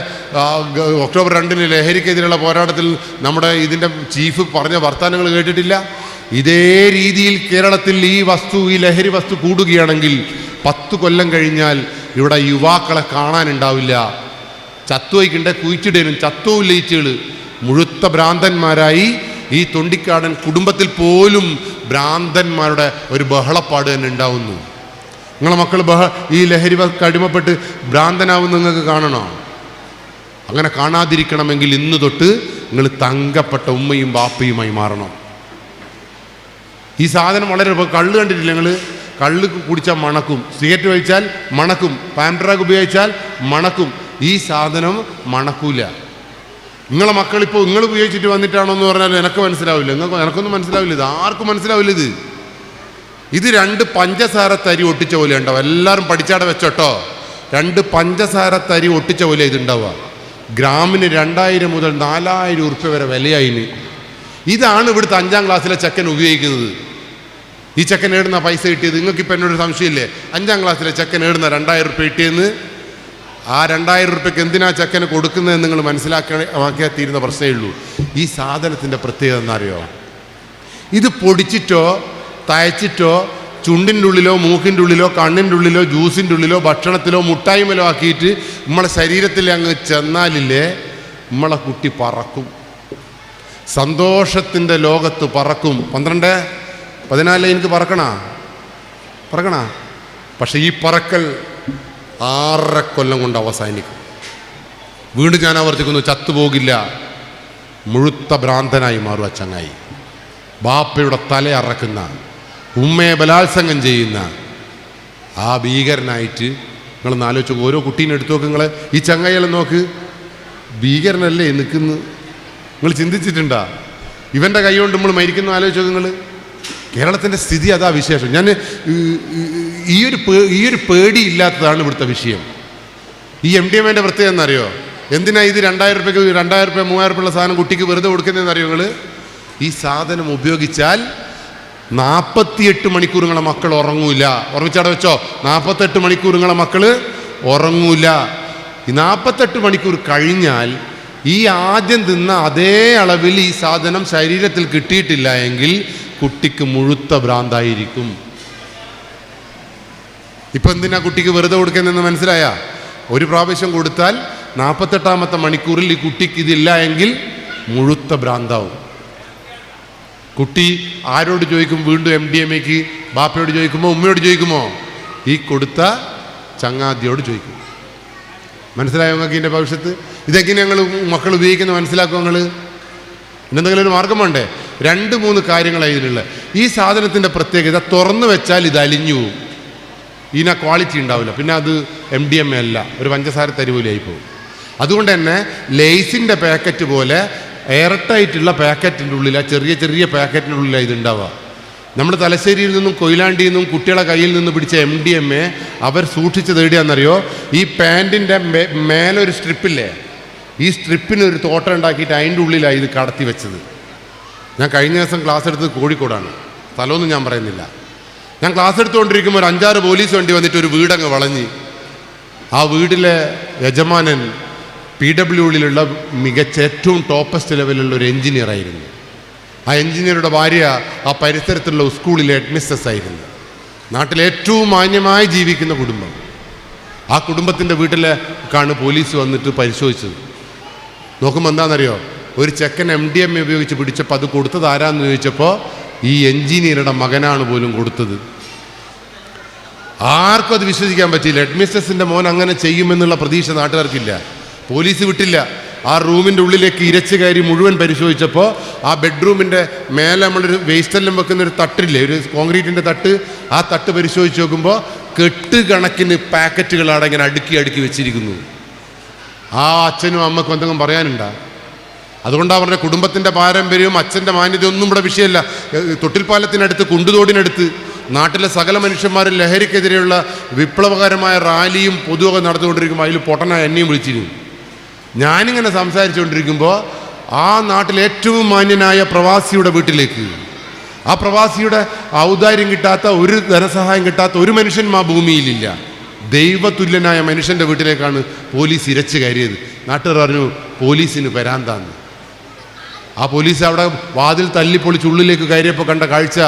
[SPEAKER 1] ഒക്ടോബർ 2 ലഹരിക്കെതിരെയുള്ള പോരാട്ടത്തിൽ നമ്മുടെ ഇതിൻ്റെ ചീഫ് പറഞ്ഞ വർത്തമാനങ്ങൾ കേട്ടിട്ടില്ല. ഇതേ രീതിയിൽ കേരളത്തിൽ ഈ ലഹരി വസ്തു കൂടുകയാണെങ്കിൽ 10 കൊല്ലം കഴിഞ്ഞാൽ ഇവിടെ യുവാക്കളെ കാണാനുണ്ടാവില്ല. ചത്തുവയ്ക്കണ്ട കുഴിച്ചിടേനും ചത്തവും ലയിച്ചുകൾ മുഴുത്ത ഭ്രാന്തന്മാരായി ഈ തൊണ്ടിക്കാടൻ കുടുംബത്തിൽ പോലും ഭ്രാന്തന്മാരുടെ ഒരു ബഹളപ്പാട് തന്നെ ഉണ്ടാവുന്നു. നിങ്ങളെ മക്കൾ ഈ ലഹരി അടിമപ്പെട്ട് ഭ്രാന്തനാവും നിങ്ങൾക്ക് കാണണോ? അങ്ങനെ കാണാതിരിക്കണമെങ്കിൽ ഇന്ന് തൊട്ട് നിങ്ങൾ തങ്കപ്പെട്ട ഉമ്മയും ബാപ്പയുമായി മാറണം. ഈ സാധനം വളരെ കള്ള് കണ്ടിട്ടില്ല നിങ്ങൾ? കള്ള് കുടിച്ചാൽ മണക്കും, സിഗരറ്റ് വലിച്ചാൽ മണക്കും, പാൻഡ്രാഗ് ഉപയോഗിച്ചാൽ മണക്കും. ഈ സാധനം മണക്കൂല. നിങ്ങളെ മക്കളിപ്പോൾ നിങ്ങൾ ഉപയോഗിച്ചിട്ട് വന്നിട്ടാണോ എന്ന് പറഞ്ഞാൽ എനിക്ക് മനസ്സിലാവില്ല, എനക്കൊന്നും മനസ്സിലാവില്ല, ഇത് ആർക്കും മനസ്സിലാവില്ല. ഇത് 2 പഞ്ചസാര തരി ഒട്ടിച്ച പോലെ ഉണ്ടാവുക. എല്ലാവരും പഠിച്ചാടെ വെച്ചോട്ടോ. 2 പഞ്ചസാര തരി ഒട്ടിച്ച പോലെ ഇതുണ്ടാവുക. ഗ്രാമിന് 2000 മുതൽ 4000 ഉറുപ്പ്യ വരെ വിലയായിന്. ഇതാണ് ഇവിടുത്തെ 5ാം ക്ലാസ്സിലെ ചെക്കൻ ഉപയോഗിക്കുന്നത്. ഈ ചെക്കൻ ഏടുന്ന പൈസ കിട്ടിയത്? നിങ്ങൾക്കിപ്പോൾ എന്നോട് സംശയമില്ലേ? 5ാം ക്ലാസ്സിലെ ചെക്കൻ ഏടുന്ന 2000 ഉറുപ്പ്യ കിട്ടിയെന്ന്? ആ 2000 ഉറുപ്പ്യക്ക് എന്തിനാ ചെക്കന് കൊടുക്കുന്നതെന്ന് നിങ്ങൾ മനസ്സിലാക്കിയാൽ തീരുന്ന പ്രശ്നമേ ഉള്ളൂ. ഈ സാധനത്തിൻ്റെ പ്രത്യേകത എന്നറിയോ? ഇത് പൊടിച്ചിട്ടോ തയച്ചിട്ടോ ചുണ്ടിൻ്റെ ഉള്ളിലോ മൂക്കിൻ്റെ ഉള്ളിലോ കണ്ണിൻ്റെ ഉള്ളിലോ ജ്യൂസിൻ്റെ ഉള്ളിലോ ഭക്ഷണത്തിലോ മുട്ടായ്മലോ ആക്കിയിട്ട് നമ്മളെ ശരീരത്തിൽ അങ്ങ് ചെന്നാലില്ലേ നമ്മളെ കുട്ടി പറക്കും. സന്തോഷത്തിൻ്റെ ലോകത്ത് പറക്കും. 12-14 എനിക്ക് പറക്കണ. പക്ഷെ ഈ പറക്കൽ 6 കൊല്ലം കൊണ്ട് അവസാനിക്കും. വീണ്ടും ഞാൻ ആവർത്തിക്കുന്നു, ചത്തുപോകില്ല. മുഴുത്ത ഭ്രാന്തനായി മാറുക ചങ്ങായി. ബാപ്പയുടെ തല അറക്കുന്ന, ഉമ്മയെ ബലാത്സംഗം ചെയ്യുന്ന ആ ഭീകരനായിട്ട് നിങ്ങളൊന്ന് ആലോചിച്ച് ഓരോ കുട്ടീനെ എടുത്തു നോക്ക്. നിങ്ങൾ ഈ ചങ്ങായിയെല്ലാം നോക്ക്, ഭീകരനല്ലേ നിൽക്കുന്നു. നിങ്ങൾ ചിന്തിച്ചിട്ടുണ്ടാ? ഇവൻ്റെ കൈ കൊണ്ട് നമ്മൾ മരിക്കുന്നു. ആലോചിച്ച് നോക്ക് നിങ്ങൾ. കേരളത്തിൻ്റെ സ്ഥിതി അതാ വിശേഷം. ഞാൻ ഈ ഒരു പേടിയില്ലാത്തതാണ് ഇവിടുത്തെ വിഷയം. ഈ MDMAൻ്റെ പ്രത്യേകത എന്നറിയോ? എന്തിനാ ഇത് 2000 രൂപയ്ക്ക് 2000 രൂപ 3000 രൂപയുള്ള സാധനം കുട്ടിക്ക് വെറുതെ കൊടുക്കുന്നതെന്നറിയോ നിങ്ങൾ? ഈ സാധനം ഉപയോഗിച്ചാൽ 48 മണിക്കൂർ നിങ്ങളെ മക്കൾ ഉറങ്ങൂല. ഉറപ്പിച്ചാടെ വെച്ചോ, 48 മണിക്കൂർ നിങ്ങളെ മക്കൾ ഉറങ്ങൂല. ഈ 48 മണിക്കൂർ കഴിഞ്ഞാൽ ഈ ആദ്യം തിന്ന അതേ അളവിൽ ഈ സാധനം ശരീരത്തിൽ കിട്ടിയിട്ടില്ല എങ്കിൽ കുട്ടിക്ക് മുഴുത്ത ഭ്രാന്തായിരിക്കും. ഇപ്പം എന്തിനാ കുട്ടിക്ക് വെറുതെ കൊടുക്കുന്നതെന്ന് മനസ്സിലായ? ഒരു പ്രാവശ്യം കൊടുത്താൽ 48ാമത്തെ മണിക്കൂറിൽ ഈ കുട്ടിക്ക് ഇതില്ല എങ്കിൽ മുഴുത്ത ഭ്രാന്താവും. കുട്ടി ആരോട് ചോദിക്കും? വീണ്ടും MDMAക്ക് ബാപ്പയോട് ചോദിക്കുമോ ഉമ്മയോട് ചോദിക്കുമോ? ഈ കൊടുത്ത ചങ്ങാതിയോട് ചോദിക്കും. മനസ്സിലായോ നിങ്ങൾക്ക് ഇതിൻ്റെ ഭവിഷ്യത്ത്? ഇതെങ്ങനെ ഞങ്ങൾ മക്കൾ ഉപയോഗിക്കുന്ന മനസ്സിലാക്കും നിങ്ങൾ? എന്തെങ്കിലും ഒരു മാർഗം വേണ്ടേ? 2-3 കാര്യങ്ങളാണ് ഇതിനുള്ള. ഈ സാധനത്തിൻ്റെ പ്രത്യേകത തുറന്നു വെച്ചാൽ ഇത് അലിഞ്ഞു പോവും. ഇതിന് ക്വാളിറ്റി ഉണ്ടാവില്ല. പിന്നെ അത് MDMA അല്ല, ഒരു പഞ്ചസാര തരുപോലെയായി പോകും. അതുകൊണ്ട് തന്നെ ലേസിൻ്റെ പാക്കറ്റ് പോലെ എയർടൈറ്റുള്ള പാക്കറ്റിൻ്റെ ഉള്ളിലാണ്, ചെറിയ പാക്കറ്റിൻ്റെ ഉള്ളിലാണ് ഇതുണ്ടാവുക. നമ്മൾ തലശ്ശേരിയിൽ നിന്നും കൊയിലാണ്ടിയിൽ നിന്നും കുട്ടികളെ കയ്യിൽ നിന്ന് പിടിച്ച MDMA അവർ സൂക്ഷിച്ചത് എവിടെയാണെന്നറിയോ? ഈ പാൻറ്റിൻ്റെ മേലൊരു സ്ട്രിപ്പില്ലേ, ഈ സ്ട്രിപ്പിന് ഒരു തോട്ടം ഉണ്ടാക്കിയിട്ട് അതിൻ്റെ ഉള്ളിലാണ് ഇത് കടത്തി വെച്ചത്. ഞാൻ കഴിഞ്ഞ ദിവസം ക്ലാസ് എടുത്തത് കോഴിക്കോടാണ്, സ്ഥലമൊന്നും ഞാൻ പറയുന്നില്ല. ഞാൻ ക്ലാസ് എടുത്തുകൊണ്ടിരിക്കുമ്പോൾ ഒരു 5-6 പോലീസ് വണ്ടി വന്നിട്ട് ഒരു വീടങ്ങ് വളഞ്ഞ്. ആ വീട്ടിലെ യജമാനൻ PWഡിലുള്ള മികച്ച ഏറ്റവും ടോപ്പസ്റ്റ് ലെവലുള്ള ഒരു എൻജിനീയർ ആയിരുന്നു. ആ എൻജിനീയറുടെ ഭാര്യ ആ പരിസരത്തുള്ള സ്കൂളിലെ ഹെഡ്മിസ്ട്രസ് ആയിരുന്നു. നാട്ടിലെ ഏറ്റവും മാന്യമായി ജീവിക്കുന്ന കുടുംബം. ആ കുടുംബത്തിൻ്റെ വീട്ടിലേക്കാണ് പോലീസ് വന്നിട്ട് പരിശോധിച്ചത്. നോക്കുമ്പോൾ എന്താണെന്നറിയോ? ഒരു ചെക്കൻ MDMA ഉപയോഗിച്ച് പിടിച്ചപ്പോൾ അത് കൊടുത്തത് ആരാന്ന് ചോദിച്ചപ്പോൾ ഈ എൻജിനീയറുടെ മകനാണ് പോലും കൊടുത്തത്. ആർക്കും അത് വിശ്വസിക്കാൻ പറ്റിയില്ല. ഹെഡ്മിസ്ട്രസിൻ്റെ മോൻ അങ്ങനെ ചെയ്യുമെന്നുള്ള പ്രതീക്ഷ നാട്ടുകാർക്കില്ല. പോലീസ് വിട്ടില്ല. ആ റൂമിൻ്റെ ഉള്ളിലേക്ക് ഇരച്ച് കയറി മുഴുവൻ പരിശോധിച്ചപ്പോൾ ആ ബെഡ്റൂമിൻ്റെ മേലെ നമ്മളൊരു വേസ്റ്റെല്ലാം വെക്കുന്ന ഒരു തട്ടില്ലേ, ഒരു കോൺക്രീറ്റിൻ്റെ തട്ട്, ആ തട്ട് പരിശോധിച്ച് നോക്കുമ്പോൾ കെട്ടുകണക്കിന് പാക്കറ്റുകളാണ് ഇങ്ങനെ അടുക്കി അടുക്കി വെച്ചിരിക്കുന്നു. ആ അച്ഛനും അമ്മക്കും എന്തെങ്കിലും പറയാനുണ്ടോ? അതുകൊണ്ടാണ് പറഞ്ഞ കുടുംബത്തിൻ്റെ പാരമ്പര്യവും അച്ഛൻ്റെ മാന്യതയും ഒന്നും ഇവിടെ വിഷയമല്ല. തൊട്ടിൽപ്പാലത്തിനടുത്ത്, കുണ്ടുതോടിനടുത്ത് നാട്ടിലെ സകല മനുഷ്യന്മാരും ലഹരിക്കെതിരെയുള്ള വിപ്ലവകരമായ റാലിയും പൊതുവൊക്കെ നടത്തുകൊണ്ടിരിക്കുമ്പോൾ അതിൽ പൊട്ടനായ എന്നെയും വിളിച്ചിരുന്നു. ഞാനിങ്ങനെ സംസാരിച്ചുകൊണ്ടിരിക്കുമ്പോൾ ആ നാട്ടിലെ ഏറ്റവും മാന്യനായ പ്രവാസിയുടെ വീട്ടിലേക്ക്, ആ പ്രവാസിയുടെ ഔദാര്യം കിട്ടാത്ത, ഒരു ധനസഹായം കിട്ടാത്ത ഒരു മനുഷ്യൻ ആ ഭൂമിയിലില്ല, ദൈവതുല്യനായ മനുഷ്യൻ്റെ വീട്ടിലേക്കാണ് പോലീസ് ഇരച്ച് കയറിയത്. നാട്ടുകാർ പറഞ്ഞു പോലീസിന് വരാന്താന്ന്. ആ പോലീസ് അവിടെ വാതിൽ തല്ലിപ്പൊളിച്ച് ഉള്ളിലേക്ക് കയറിയപ്പോൾ കണ്ട കാഴ്ച,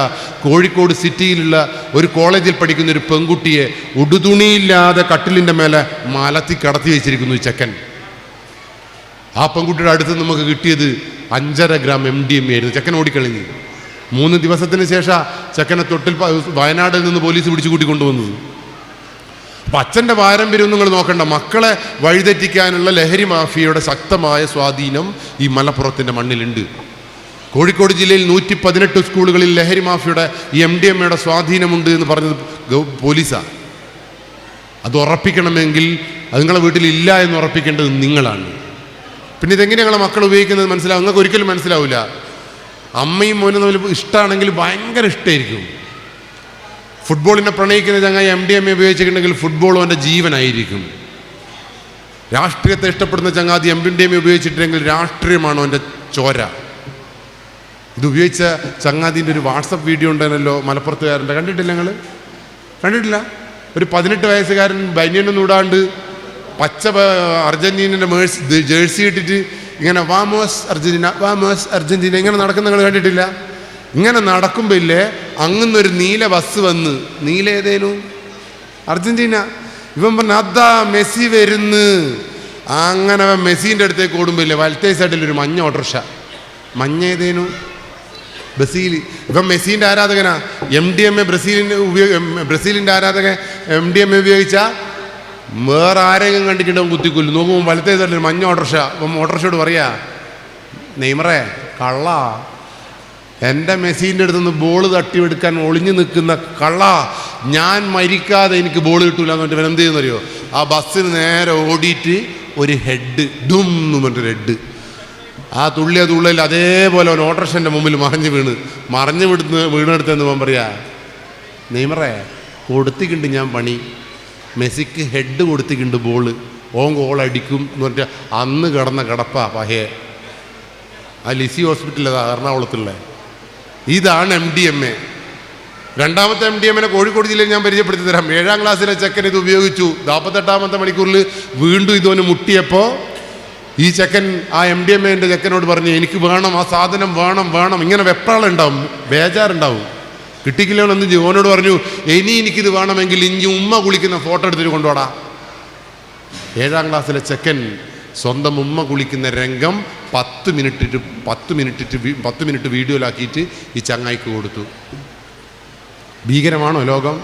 [SPEAKER 1] കോഴിക്കോട് സിറ്റിയിലുള്ള ഒരു കോളേജിൽ പഠിക്കുന്ന ഒരു പെൺകുട്ടിയെ ഉടുതുണിയില്ലാതെ കട്ടിലിൻ്റെ മേലെ മലത്തി കടത്തി വെച്ചിരിക്കുന്നു ഈ ചെക്കൻ. ആ പെൺകുട്ടിയുടെ അടുത്ത് നമുക്ക് കിട്ടിയത് 5.5 ഗ്രാം MDMA ആയിരുന്നു. ചെക്കൻ ഓടിക്കളഞ്ഞു. 3 ദിവസത്തിന് ശേഷം ചെക്കനെ വയനാട്ടിൽ നിന്ന് പോലീസ് പിടിച്ചു കൂട്ടിക്കൊണ്ടുവന്നത്. അപ്പം അച്ഛൻ്റെ പാരമ്പര്യം നിങ്ങൾ നോക്കണ്ട. മക്കളെ വഴിതെറ്റിക്കാനുള്ള ലഹരി മാഫിയയുടെ ശക്തമായ സ്വാധീനം ഈ മലപ്പുറത്തിൻ്റെ മണ്ണിലുണ്ട്. കോഴിക്കോട് ജില്ലയിൽ 118 സ്കൂളുകളിൽ ലഹരി മാഫിയയുടെ ഈ MDMA സ്വാധീനമുണ്ട് എന്ന് പറഞ്ഞത് പോലീസാണ്. അത് ഉറപ്പിക്കണമെങ്കിൽ അത് നിങ്ങളെ വീട്ടിലില്ല എന്ന് ഉറപ്പിക്കേണ്ടത് നിങ്ങളാണ്. പിന്നെ ഇതെങ്ങനെ ഞങ്ങളെ മക്കൾ ഉപയോഗിക്കുന്നത് മനസ്സിലാവും? നിങ്ങൾക്ക് ഒരിക്കലും മനസ്സിലാവില്ല. അമ്മയും മോനും തമ്മിൽ ഇഷ്ടമാണെങ്കിൽ ഭയങ്കര ഇഷ്ടമായിരിക്കും. ഫുട്ബോളിനെ പ്രണയിക്കുന്ന ചങ്ങായി MDMA ഉപയോഗിച്ചിട്ടുണ്ടെങ്കിൽ ഫുട്ബോളും എൻ്റെ ജീവനായിരിക്കും. രാഷ്ട്രീയത്തെ ഇഷ്ടപ്പെടുന്ന ചങ്ങാതി MDMA ഉപയോഗിച്ചിട്ടുണ്ടെങ്കിൽ രാഷ്ട്രീയമാണോ എൻ്റെ ചോര. ഇത് ഉപയോഗിച്ച ചങ്ങാതിൻ്റെ ഒരു വാട്സപ്പ് വീഡിയോ ഉണ്ടെന്നല്ലോ മലപ്പുറത്തുകാരൻ്റെ, കണ്ടിട്ടില്ല നിങ്ങൾ? കണ്ടിട്ടില്ല? ഒരു 18 വയസ്സുകാരൻ ബനിയനൊന്നും ഇടാണ്ട് പച്ച അർജന്റീനൻ്റെ ജേഴ്സി ഇട്ടിട്ട് ഇങ്ങനെ വാമോസ് അർജന്റീന, വാമോസ് അർജന്റീന ഇങ്ങനെ നടക്കുന്ന നിങ്ങൾ കണ്ടിട്ടില്ല? ഇങ്ങനെ നടക്കുമ്പോൾ ഇല്ലേ, അങ്ങന്നൊരു നീല ബസ് വന്ന്, നീല ഏതേനു അർജന്റീന, ഇവൻ പറഞ്ഞ അതാ മെസ്സി വരുന്ന്. അങ്ങനെ മെസ്സിൻ്റെ അടുത്തേക്ക് ഓടുമ്പോൾ ഇല്ലേ, വലത്തേ സൈഡിൽ ഒരു മഞ്ഞ ഓട്ടോറിക്ഷ, മഞ്ഞ ഏതേനു ബ്രസീൽ. ഇവൻ മെസ്സിൻ്റെ ആരാധകനാ. MDMA ബ്രസീലിൻ്റെ ആരാധകൻ MDMA ഉപയോഗിച്ച വേറെ ആരെങ്കിലും കണ്ടിട്ടുണ്ടാവും കുത്തിക്കൊല്ലും. നോക്കുമ്പോൾ വലത്തേ സൈഡിൽ മഞ്ഞ ഓട്ടോറിക്ഷ. അപ്പം ഓട്ടോറിക്ഷയോട് പറയാ, നെയ്മറേ കള്ള, എൻ്റെ മെസ്സിൻ്റെ അടുത്തുനിന്ന് ബോൾ തട്ടിയെടുക്കാൻ ഒളിഞ്ഞു നിൽക്കുന്ന കള്ള, ഞാൻ മരിക്കാതെ എനിക്ക് ബോൾ കിട്ടൂല എന്ന് പറഞ്ഞിട്ട് എന്ത് ചെയ്യുന്നറിയോ, ആ ബസ്സിന് നേരെ ഓടിയിട്ട് ഒരു ഹെഡ് ഡും എന്ന് പറഞ്ഞൊരു ഹെഡ്, ആ തുള്ളിയിൽ അതേപോലെ അവൻ ഓട്ടോറിക്ഷൻ്റെ മുമ്പിൽ മറിഞ്ഞു വീണെടുത്തെന്ന് പോകാൻ പറയാ, നെയ്മറേ കൊടുത്തിട്ടുണ്ട് ഞാൻ പണി, മെസ്സിക്ക് ഹെഡ് കൊടുത്തിട്ടുണ്ട് ബോള്, ഓൻ ഗോൾ അടിക്കും എന്ന് പറഞ്ഞാൽ അന്ന് കിടന്ന കിടപ്പാ പഹേ ആ ലിസി ഹോസ്പിറ്റലിൽ എറണാകുളത്തുള്ള. ഇതാണ് MDMA. രണ്ടാമത്തെ MDMA കോഴിക്കോട് ജില്ലയിൽ ഞാൻ പരിചയപ്പെടുത്തി തരാം. 7ാം ക്ലാസ്സിലെ ചെക്കൻ ഇത് ഉപയോഗിച്ചു. 48ാമത്തെ മണിക്കൂറിൽ വീണ്ടും ഇതോന് മുട്ടിയപ്പോൾ ഈ ചെക്കൻ ആ MDMA ചെക്കനോട് പറഞ്ഞു, എനിക്ക് വേണം, ആ സാധനം വേണം. ഇങ്ങനെ വെപ്രാളുണ്ടാവും, ബേജാറുണ്ടാവും. കിട്ടിക്കില്ലെന്ന് ജോനോട് പറഞ്ഞു, ഇനി എനിക്കിത് വേണമെങ്കിൽ ഇനി ഉമ്മ കുളിക്കുന്ന ഫോട്ടോ എടുത്തിട്ട് കൊണ്ടുപോടാ. 7ാം ക്ലാസ്സിലെ ചെക്കൻ സ്വന്തം ഉമ്മ കുളിക്കുന്ന രംഗം 10 മിനിറ്റ് വീഡിയോയിലാക്കിയിട്ട് ഈ ചങ്ങായിക്ക് കൊടുത്തു. ഭീകരമാണോ ലോകം?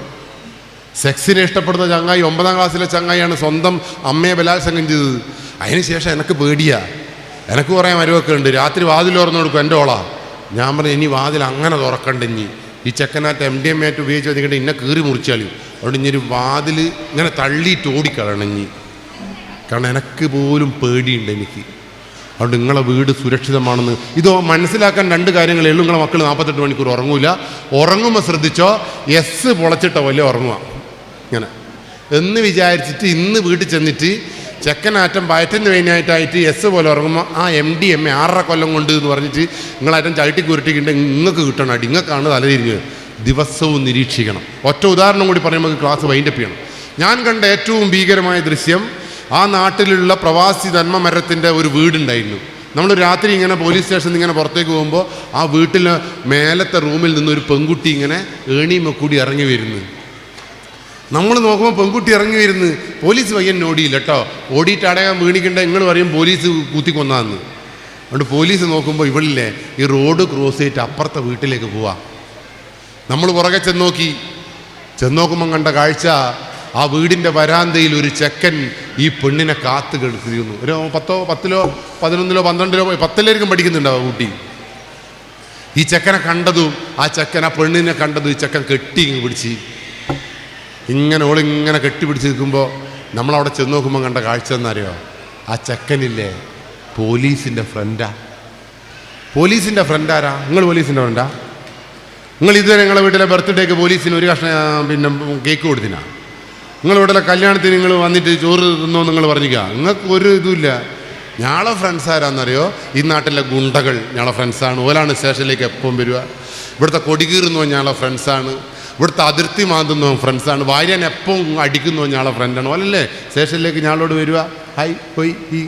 [SPEAKER 1] സെക്സിനെ ഇഷ്ടപ്പെടുന്ന ചങ്ങായി, 9ാം ക്ലാസ്സിലെ ചങ്ങായിയാണ് സ്വന്തം അമ്മയെ ബലാത്സംഗം ചെയ്തത്. അതിനുശേഷം എനിക്ക് പേടിയാ, എനിക്ക് കുറേ മരുവൊക്കെ ഉണ്ട്, രാത്രി വാതിൽ തുറന്നു കൊടുക്കും എൻ്റെ ഓളാ. ഞാൻ പറഞ്ഞു, ഇനി വാതിൽ അങ്ങനെ തുറക്കണ്ടിഞ്ഞി, ഈ ചെക്കനായിട്ട് MDMA ഉപയോഗിച്ച് വന്നിട്ട് ഇന്നെ കീറി മുറിച്ചാലും, അതുകൊണ്ട് ഇനി ഒരു വാതിൽ ഇങ്ങനെ തള്ളിയിട്ട് ഓടിക്കളണഞ്ഞി. കാരണം എനിക്ക് പോലും പേടിയുണ്ട് എനിക്ക്. അതുകൊണ്ട് നിങ്ങളെ വീട് സുരക്ഷിതമാണെന്ന് ഇത് മനസ്സിലാക്കാൻ 2 കാര്യങ്ങളേ ഉള്ളൂ. നിങ്ങളെ മക്കൾ 48 മണിക്കൂർ ഉറങ്ങൂല. ഉറങ്ങുമ്പോൾ ശ്രദ്ധിച്ചോ, പൊളച്ചിട്ടോ വലിയ ഉറങ്ങുക ഇങ്ങനെ എന്ന് വിചാരിച്ചിട്ട് ഇന്ന് വീട്ടിൽ ചെന്നിട്ട് ചെക്കനാറ്റം വയറ്റിന് വേനായിട്ടായിട്ട് പോലെ ഉറങ്ങുമ്പോൾ ആ MDMA 6.5 കൊല്ലം കൊണ്ട് എന്ന് പറഞ്ഞിട്ട് നിങ്ങളാറ്റം ചവിട്ടി കുരുട്ടിക്കുണ്ടെങ്കിൽ നിങ്ങൾക്ക് കിട്ടണം അടി. നിങ്ങൾക്കാണ് തലതിരിഞ്ഞ്. ദിവസവും നിരീക്ഷിക്കണം. ഒറ്റ ഉദാഹരണം കൂടി പറയുമ്പോൾ നമുക്ക് ക്ലാസ് വൈൻഡപ്പ് ചെയ്യണം. ഞാൻ കണ്ട ഏറ്റവും ഭീകരമായ ദൃശ്യം, ആ നാട്ടിലുള്ള പ്രവാസി നന്മമരത്തിൻ്റെ ഒരു വീടുണ്ടായിരുന്നു. നമ്മൾ രാത്രി ഇങ്ങനെ പോലീസ് സ്റ്റേഷനിൽ ഇങ്ങനെ പുറത്തേക്ക് പോകുമ്പോൾ ആ വീട്ടിൽ മേലത്തെ റൂമിൽ നിന്നൊരു പെൺകുട്ടി ഇങ്ങനെ ഏണിയുമൊക്കൂടി ഇറങ്ങി വരുന്നു. നമ്മൾ നോക്കുമ്പോൾ പെൺകുട്ടി ഇറങ്ങി വരുന്നു. പോലീസ് പയ്യൻ ഓടിയില്ല കേട്ടോ. ഓടിയിട്ട് അടയാൻ വീണിക്കണ്ട നിങ്ങൾ പറയും പോലീസ് കുത്തിക്കൊന്നാന്ന്. അതുകൊണ്ട് പോലീസ് നോക്കുമ്പോൾ ഇവളില്ലേ ഈ റോഡ് ക്രോസ് ചെയ്തിട്ട് അപ്പുറത്തെ വീട്ടിലേക്ക് പോവാ. നമ്മൾ പുറകെ ചെന്നോക്കുമ്പം കണ്ട കാഴ്ച, ആ വീടിൻ്റെ വരാന്തയിൽ ഒരു ചെക്കൻ ഈ പെണ്ണിനെ കാത്തു കെടുത്തിരുന്നു. ഒരു 10, 10, 11, 12 10ലേക്കും പഠിക്കുന്നുണ്ടാവും കുട്ടി. ഈ ചെക്കനെ കണ്ടതും ആ പെണ്ണിനെ കണ്ടതും ഈ ചെക്കൻ കെട്ടി ഇങ്ങ് പിടിച്ച് ഇങ്ങനെ ഓളിങ്ങനെ കെട്ടിപ്പിടിച്ച് നിൽക്കുമ്പോൾ നമ്മളവിടെ ചെന്ന് നോക്കുമ്പോൾ കണ്ട കാഴ്ച എന്നറിയോ? ആ ചെക്കനില്ലേ പോലീസിൻ്റെ ഫ്രണ്ടാ. പോലീസിൻ്റെ ഫ്രണ്ടാരാ? നിങ്ങൾ പോലീസിൻ്റെ ഫ്രണ്ടാ? നിങ്ങൾ ഇതുവരെ നിങ്ങളെ വീട്ടിലെ ബർത്ത്ഡേക്ക് പോലീസിന് ഒരു കഷ്ണം പിന്നെ കേക്ക് കൊടുത്തിനാ? നിങ്ങൾ വീട്ടിലെ കല്യാണത്തിന് നിങ്ങൾ വന്നിട്ട് ചോറ് തിന്നോ നിങ്ങൾ പറഞ്ഞിക്ക? നിങ്ങൾക്ക് ഒരു ഇതുമില്ല. ഞങ്ങളെ ഫ്രണ്ട്സ് ആരാന്നറിയോ? ഈ നാട്ടിലെ ഗുണ്ടകൾ ഞങ്ങളെ ഫ്രണ്ട്സാണ്. ഓലാണ് സ്റ്റേഷനിലേക്ക് എപ്പം വരിക. ഇവിടുത്തെ കൊടികീറുന്നോ ഞങ്ങളെ ഫ്രണ്ട്സാണ്. ഇവിടുത്തെ അതിർത്തി മാന്തുന്നോ ഫ്രണ്ട്സാണ്. ഭാര്യൻ എപ്പം അടിക്കുന്നോ ഞങ്ങളെ ഫ്രണ്ടാണ്. ഓലല്ലേ സ്റ്റേഷനിലേക്ക് ഞങ്ങളോട് വരിക. ഹായ് ഹോയ് ഈ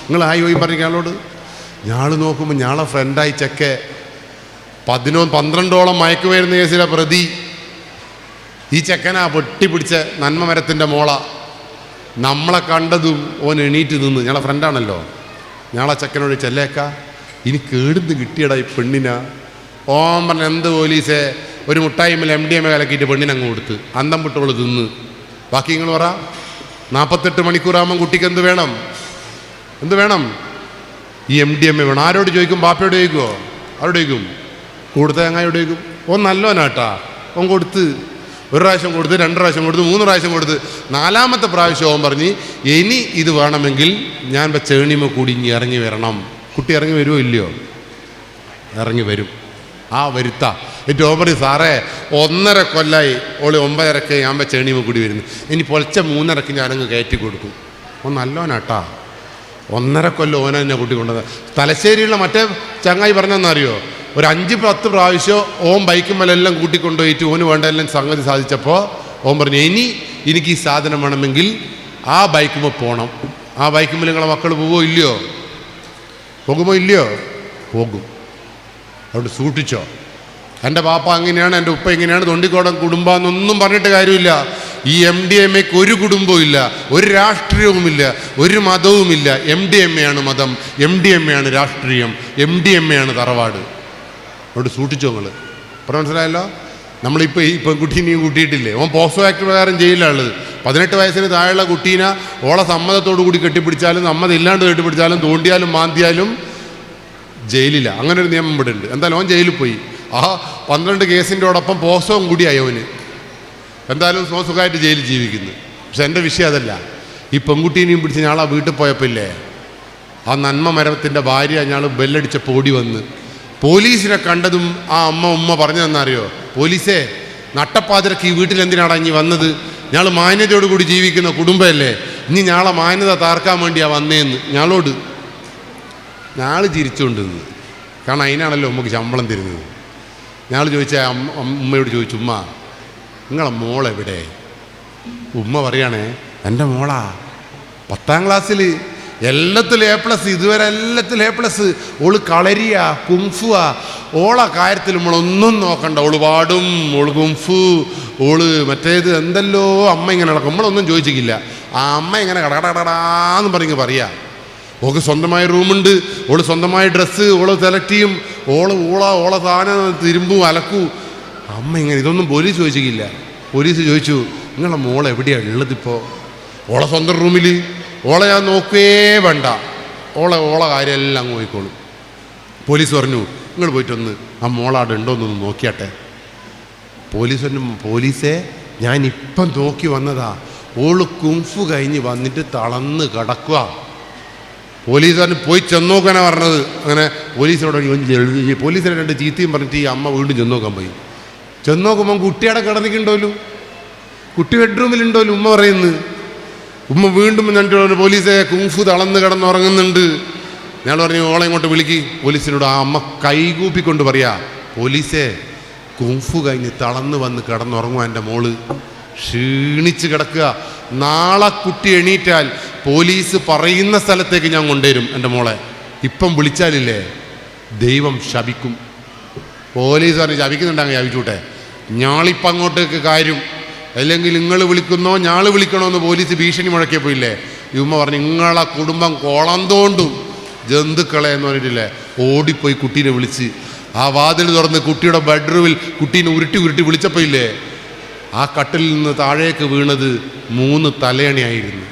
[SPEAKER 1] നിങ്ങൾ ഹായ് ഹോയ് പറഞ്ഞ ഞങ്ങളോട്. ഞങ്ങൾ നോക്കുമ്പോൾ ഞങ്ങളെ ഫ്രണ്ടായി ചെക്കെ 12 മയക്കുമരുന്ന് കേസിലെ പ്രതി. ഈ ചെക്കനാ പൊട്ടിപ്പിടിച്ച നന്മ മരത്തിൻ്റെ മോള. നമ്മളെ കണ്ടതും ഓൻ എണീറ്റ് നിന്ന്. ഞങ്ങളെ ഫ്രണ്ടാണല്ലോ. ഞങ്ങളെ ചെക്കനോട് ചെല്ലേക്ക ഇനി കേടുന്ന് കിട്ടിയടാ ഈ പെണ്ണിനാ. ഓൻ പറഞ്ഞ എന്ത് പോലീസേ, ഒരു മുട്ടായിമ്മൽ MDMA കലക്കിയിട്ട് പെണ്ണിനങ്ങ് കൊടുത്ത് അന്തം വിട്ടോള് തിന്ന്. ബാക്കി നിങ്ങൾ പറ. 48 മണിക്കൂറാകുമ്പം കുട്ടിക്ക് എന്ത് വേണം? ഈ MDMA വേണം. ആരോട് ചോദിക്കും? ബാപ്പയോട് ചോദിക്കുമോ? ആരോട് ചോദിക്കും? കൊടുത്ത ചങ്ങായോട് ചോദിക്കും. ഓൻ നല്ലോനാട്ടാ. ഓൻ കൊടുത്ത് 1 പ്രാവശ്യം കൊടുത്ത്, 2 പ്രാവശ്യം കൊടുത്ത്, 3 പ്രാവശ്യം കൊടുത്ത്, 4ാമത്തെ പ്രാവശ്യം ഓൻ പറഞ്ഞ് ഇനി ഇത് വേണമെങ്കിൽ ഞാൻ ചേണിമ കൂടി ഇനി ഇറങ്ങി വരണം. കുട്ടി ഇറങ്ങി വരുമോ ഇല്ലയോ? ഇറങ്ങി വരും. ആ വരുത്ത എന്നിട്ട് ഓൻ പറയും സാറേ 1.5 കൊല്ലായി ഓള് 9:30 ഞാൻ ചേണിമ കൂടി വരുന്നു. ഇനി പൊളിച്ച 3:30 ഞാനങ്ങ് കയറ്റി കൊടുക്കും. ഓൻ നല്ലോനാട്ടാ. 1.5 കൊല്ലം ഓന തന്നെ കുട്ടി കൊണ്ടത്. തലശ്ശേരിയുള്ള മറ്റേ ചങ്ങായി പറഞ്ഞെന്നറിയോ? ഒരു 5-10 പ്രാവശ്യം ഓൻ ബൈക്കുമ്മലെല്ലാം കൂട്ടിക്കൊണ്ടുപോയിട്ട് ഓന് വേണ്ടതെല്ലാം സംഗതി സാധിച്ചപ്പോൾ ഓൻ പറഞ്ഞു ഇനി എനിക്ക് ഈ സാധനം വേണമെങ്കിൽ ആ ബൈക്കുമ്മ പോകണം. ആ ബൈക്കുമ്മൽ നിങ്ങളെ മക്കൾ പോകുമോ ഇല്ലയോ? പോകും. അതുകൊണ്ട് സൂക്ഷിച്ചോ. എൻ്റെ പാപ്പ അങ്ങനെയാണ്, എൻ്റെ ഉപ്പ ഇങ്ങനെയാണ്, തൊണ്ടിക്കോടൻ കുടുംബമെന്നൊന്നും പറഞ്ഞിട്ട് കാര്യമില്ല. ഈ MDMAക്ക് ഒരു കുടുംബവും ഇല്ല, ഒരു രാഷ്ട്രീയവുമില്ല, ഒരു മതവുമില്ല. MDMA ആണ് മതം, MDMA ആണ് രാഷ്ട്രീയം, MDMA ആണ് തറവാട്. അതുകൊണ്ട് സൂക്ഷിച്ചോ നിങ്ങൾ. ഇപ്പോൾ മനസ്സിലായല്ലോ? നമ്മളിപ്പോൾ ഈ പെൺകുട്ടീനെയും കൂട്ടിയിട്ടില്ലേ? ഓൻ പോക്സോ ആക്ട് പ്രകാരം ജയിലിലുള്ളത്. 18 വയസ്സിന് താഴെയുള്ള കുട്ടീനെ ഓളെ സമ്മതത്തോടു കൂടി കെട്ടിപ്പിടിച്ചാലും സമ്മതം ഇല്ലാണ്ട് കെട്ടിപ്പിടിച്ചാലും തോണ്ടിയാലും മാന്തിയാലും ജയിലില്ല. അങ്ങനെ ഒരു നിയമം ഇവിടെ ഉണ്ട്. എന്തായാലും ഓൻ ജയിലിൽ പോയി. ആ 12 കേസിൻ്റെയോടൊപ്പം പോക്സോയും കൂടി അയോന്. എന്തായാലും സുഖമായിട്ട് ജയിലിൽ ജീവിക്കുന്നു. പക്ഷെ എൻ്റെ വിഷയം അതല്ല. ഈ പെൺകുട്ടീനെയും പിടിച്ച് ഞങ്ങൾ ആ വീട്ടിൽ പോയപ്പോൾ ഇല്ലേ, ആ നന്മ മരത്തിൻ്റെ ഭാര്യ ഞങ്ങൾ ബെല്ലടിച്ചപ്പോൾ ഓടി വന്ന് പോലീസിനെ കണ്ടതും ആ ഉമ്മ പറഞ്ഞതെന്നറിയോ? പോലീസേ, നട്ടപ്പാതിരക്ക് ഈ വീട്ടിൽ എന്തിനാടാ ഇനി വന്നത്? ഞങ്ങൾ മാന്യതയോടുകൂടി ജീവിക്കുന്ന കുടുംബമല്ലേ, ഇനി ഞങ്ങളെ മാന്യത താർക്കാൻ വേണ്ടിയാണ് വന്നേന്ന് ഞങ്ങളോട്. ഞങ്ങൾ ചിരിച്ചുകൊണ്ട് നിന്ന്. കാരണം അതിനാണല്ലോ നമുക്ക് ശമ്പളം തരുന്നത്. ഞങ്ങൾ ചോദിച്ച ഉമ്മയോട് ചോദിച്ചു, ഉമ്മ നിങ്ങളെ മോളെവിടെ? ഉമ്മ പറയുകയാണേ, എൻ്റെ മോളാ 10ാം ക്ലാസ്സിൽ എല്ലാത്തിലും A+, ഇതുവരെ എല്ലാത്തിലും A+. ഓള് കളരിയാ, കുംഫുവാ. ഓളെ കാര്യത്തിൽ നമ്മളൊന്നും നോക്കണ്ട. ഓള് പാടും, ഓള് കുംഫു, ഓള് മറ്റേത് എന്തല്ലോ അമ്മ ഇങ്ങനെ നടക്കും. നമ്മളൊന്നും ചോദിച്ചിട്ടില്ല. ആ അമ്മ ഇങ്ങനെ കടകടകടാന്ന് പറഞ്ഞ് പറയാ. ഓൾക്ക് സ്വന്തമായ റൂമുണ്ട്, ഓള് സ്വന്തമായ ഡ്രസ്സ് ഓള് സെലക്ട് ചെയ്യും, ഓളെ സാധനം തിരുമ്പും അലക്കൂ. അമ്മ ഇങ്ങനെ ഇതൊന്നും പോലീസ് ചോദിച്ചിട്ടില്ല. പോലീസ് ചോദിച്ചു, നിങ്ങളെ മോളെ എവിടെയാണ് ഉള്ളതിപ്പോൾ? ഓളെ സ്വന്തം റൂമിൽ. ഓളെ ഞാൻ നോക്കുകയേ വേണ്ട, ഓളെ കാര്യമെല്ലാം അങ്ങ് പോയിക്കോളും. പോലീസ് പറഞ്ഞു, നിങ്ങൾ പോയിട്ടൊന്ന് ആ മോളാടെ ഉണ്ടോന്നൊന്ന് നോക്കിയാട്ടെ. പോലീസ് പറഞ്ഞു, പോലീസേ ഞാനിപ്പം നോക്കി വന്നതാ, ഓള് കുംഫു കഴിഞ്ഞ് വന്നിട്ട് തളർന്ന് കിടക്കുക. പോലീസ് പറഞ്ഞു, പോയി ചെന്നോക്കാനാണ് പറഞ്ഞത്. അങ്ങനെ പോലീസിനോട് പോലീസിനെ 2 ചീത്തയും പറഞ്ഞിട്ട് ഈ അമ്മ വീണ്ടും ചെന്നോക്കാൻ പോയി. ചെന്നോക്കുമ്പം കുട്ടിയുടെ കിടന്നിട്ടുണ്ടോലും, കുട്ടി ബെഡ്റൂമിലുണ്ടോലും. ഉമ്മ പറയുന്നു. ഉമ്മ വീണ്ടും എന്നിട്ട് പോലീസെ കുംഫു തളർന്ന് കിടന്നുറങ്ങുന്നുണ്ട്. ഞങ്ങൾ പറഞ്ഞു, ഓളെ ഇങ്ങോട്ട് വിളിക്ക്. പോലീസിനോട് ആ അമ്മ കൈകൂപ്പിക്കൊണ്ട് പറയാ, പോലീസേ കുംഫു കഴിഞ്ഞ് തളർന്ന് വന്ന് കിടന്നുറങ്ങുക എൻ്റെ മോള്, ക്ഷീണിച്ച് കിടക്കുക. നാളെ കുട്ടി എണീറ്റാൽ പോലീസ് പറയുന്ന സ്ഥലത്തേക്ക് ഞാൻ കൊണ്ടുവരും എൻ്റെ മോളെ. ഇപ്പം വിളിച്ചാലില്ലേ ദൈവം ശപിക്കും. പോലീസ് പറഞ്ഞ് ശപിക്കുന്നുണ്ടെങ്കിൽ ശപിച്ചൂട്ടെ, ഞാളിപ്പം അങ്ങോട്ടേക്ക് കാര്യം, അല്ലെങ്കിൽ നിങ്ങൾ വിളിക്കുന്നോ ഞാൾ വിളിക്കണോ എന്ന് പോലീസ് ഭീഷണി മുഴക്കിയപ്പോയില്ലേ. ഈ ഉമ്മ പറഞ്ഞു, നിങ്ങളെ കുടുംബം കോളം തോണ്ടും ജന്തുക്കളെ എന്ന് പറഞ്ഞിട്ടില്ലേ. ഓടിപ്പോയി കുട്ടീനെ വിളിച്ച് ആ വാതിൽ തുറന്ന് കുട്ടിയുടെ ബെഡ്റൂമിൽ കുട്ടീനെ ഉരുട്ടി വിളിച്ചപ്പോൾ ഇല്ലേ, ആ കട്ടിലിൽ നിന്ന് താഴേക്ക് വീണത് 3 തലയണിയായിരുന്നു.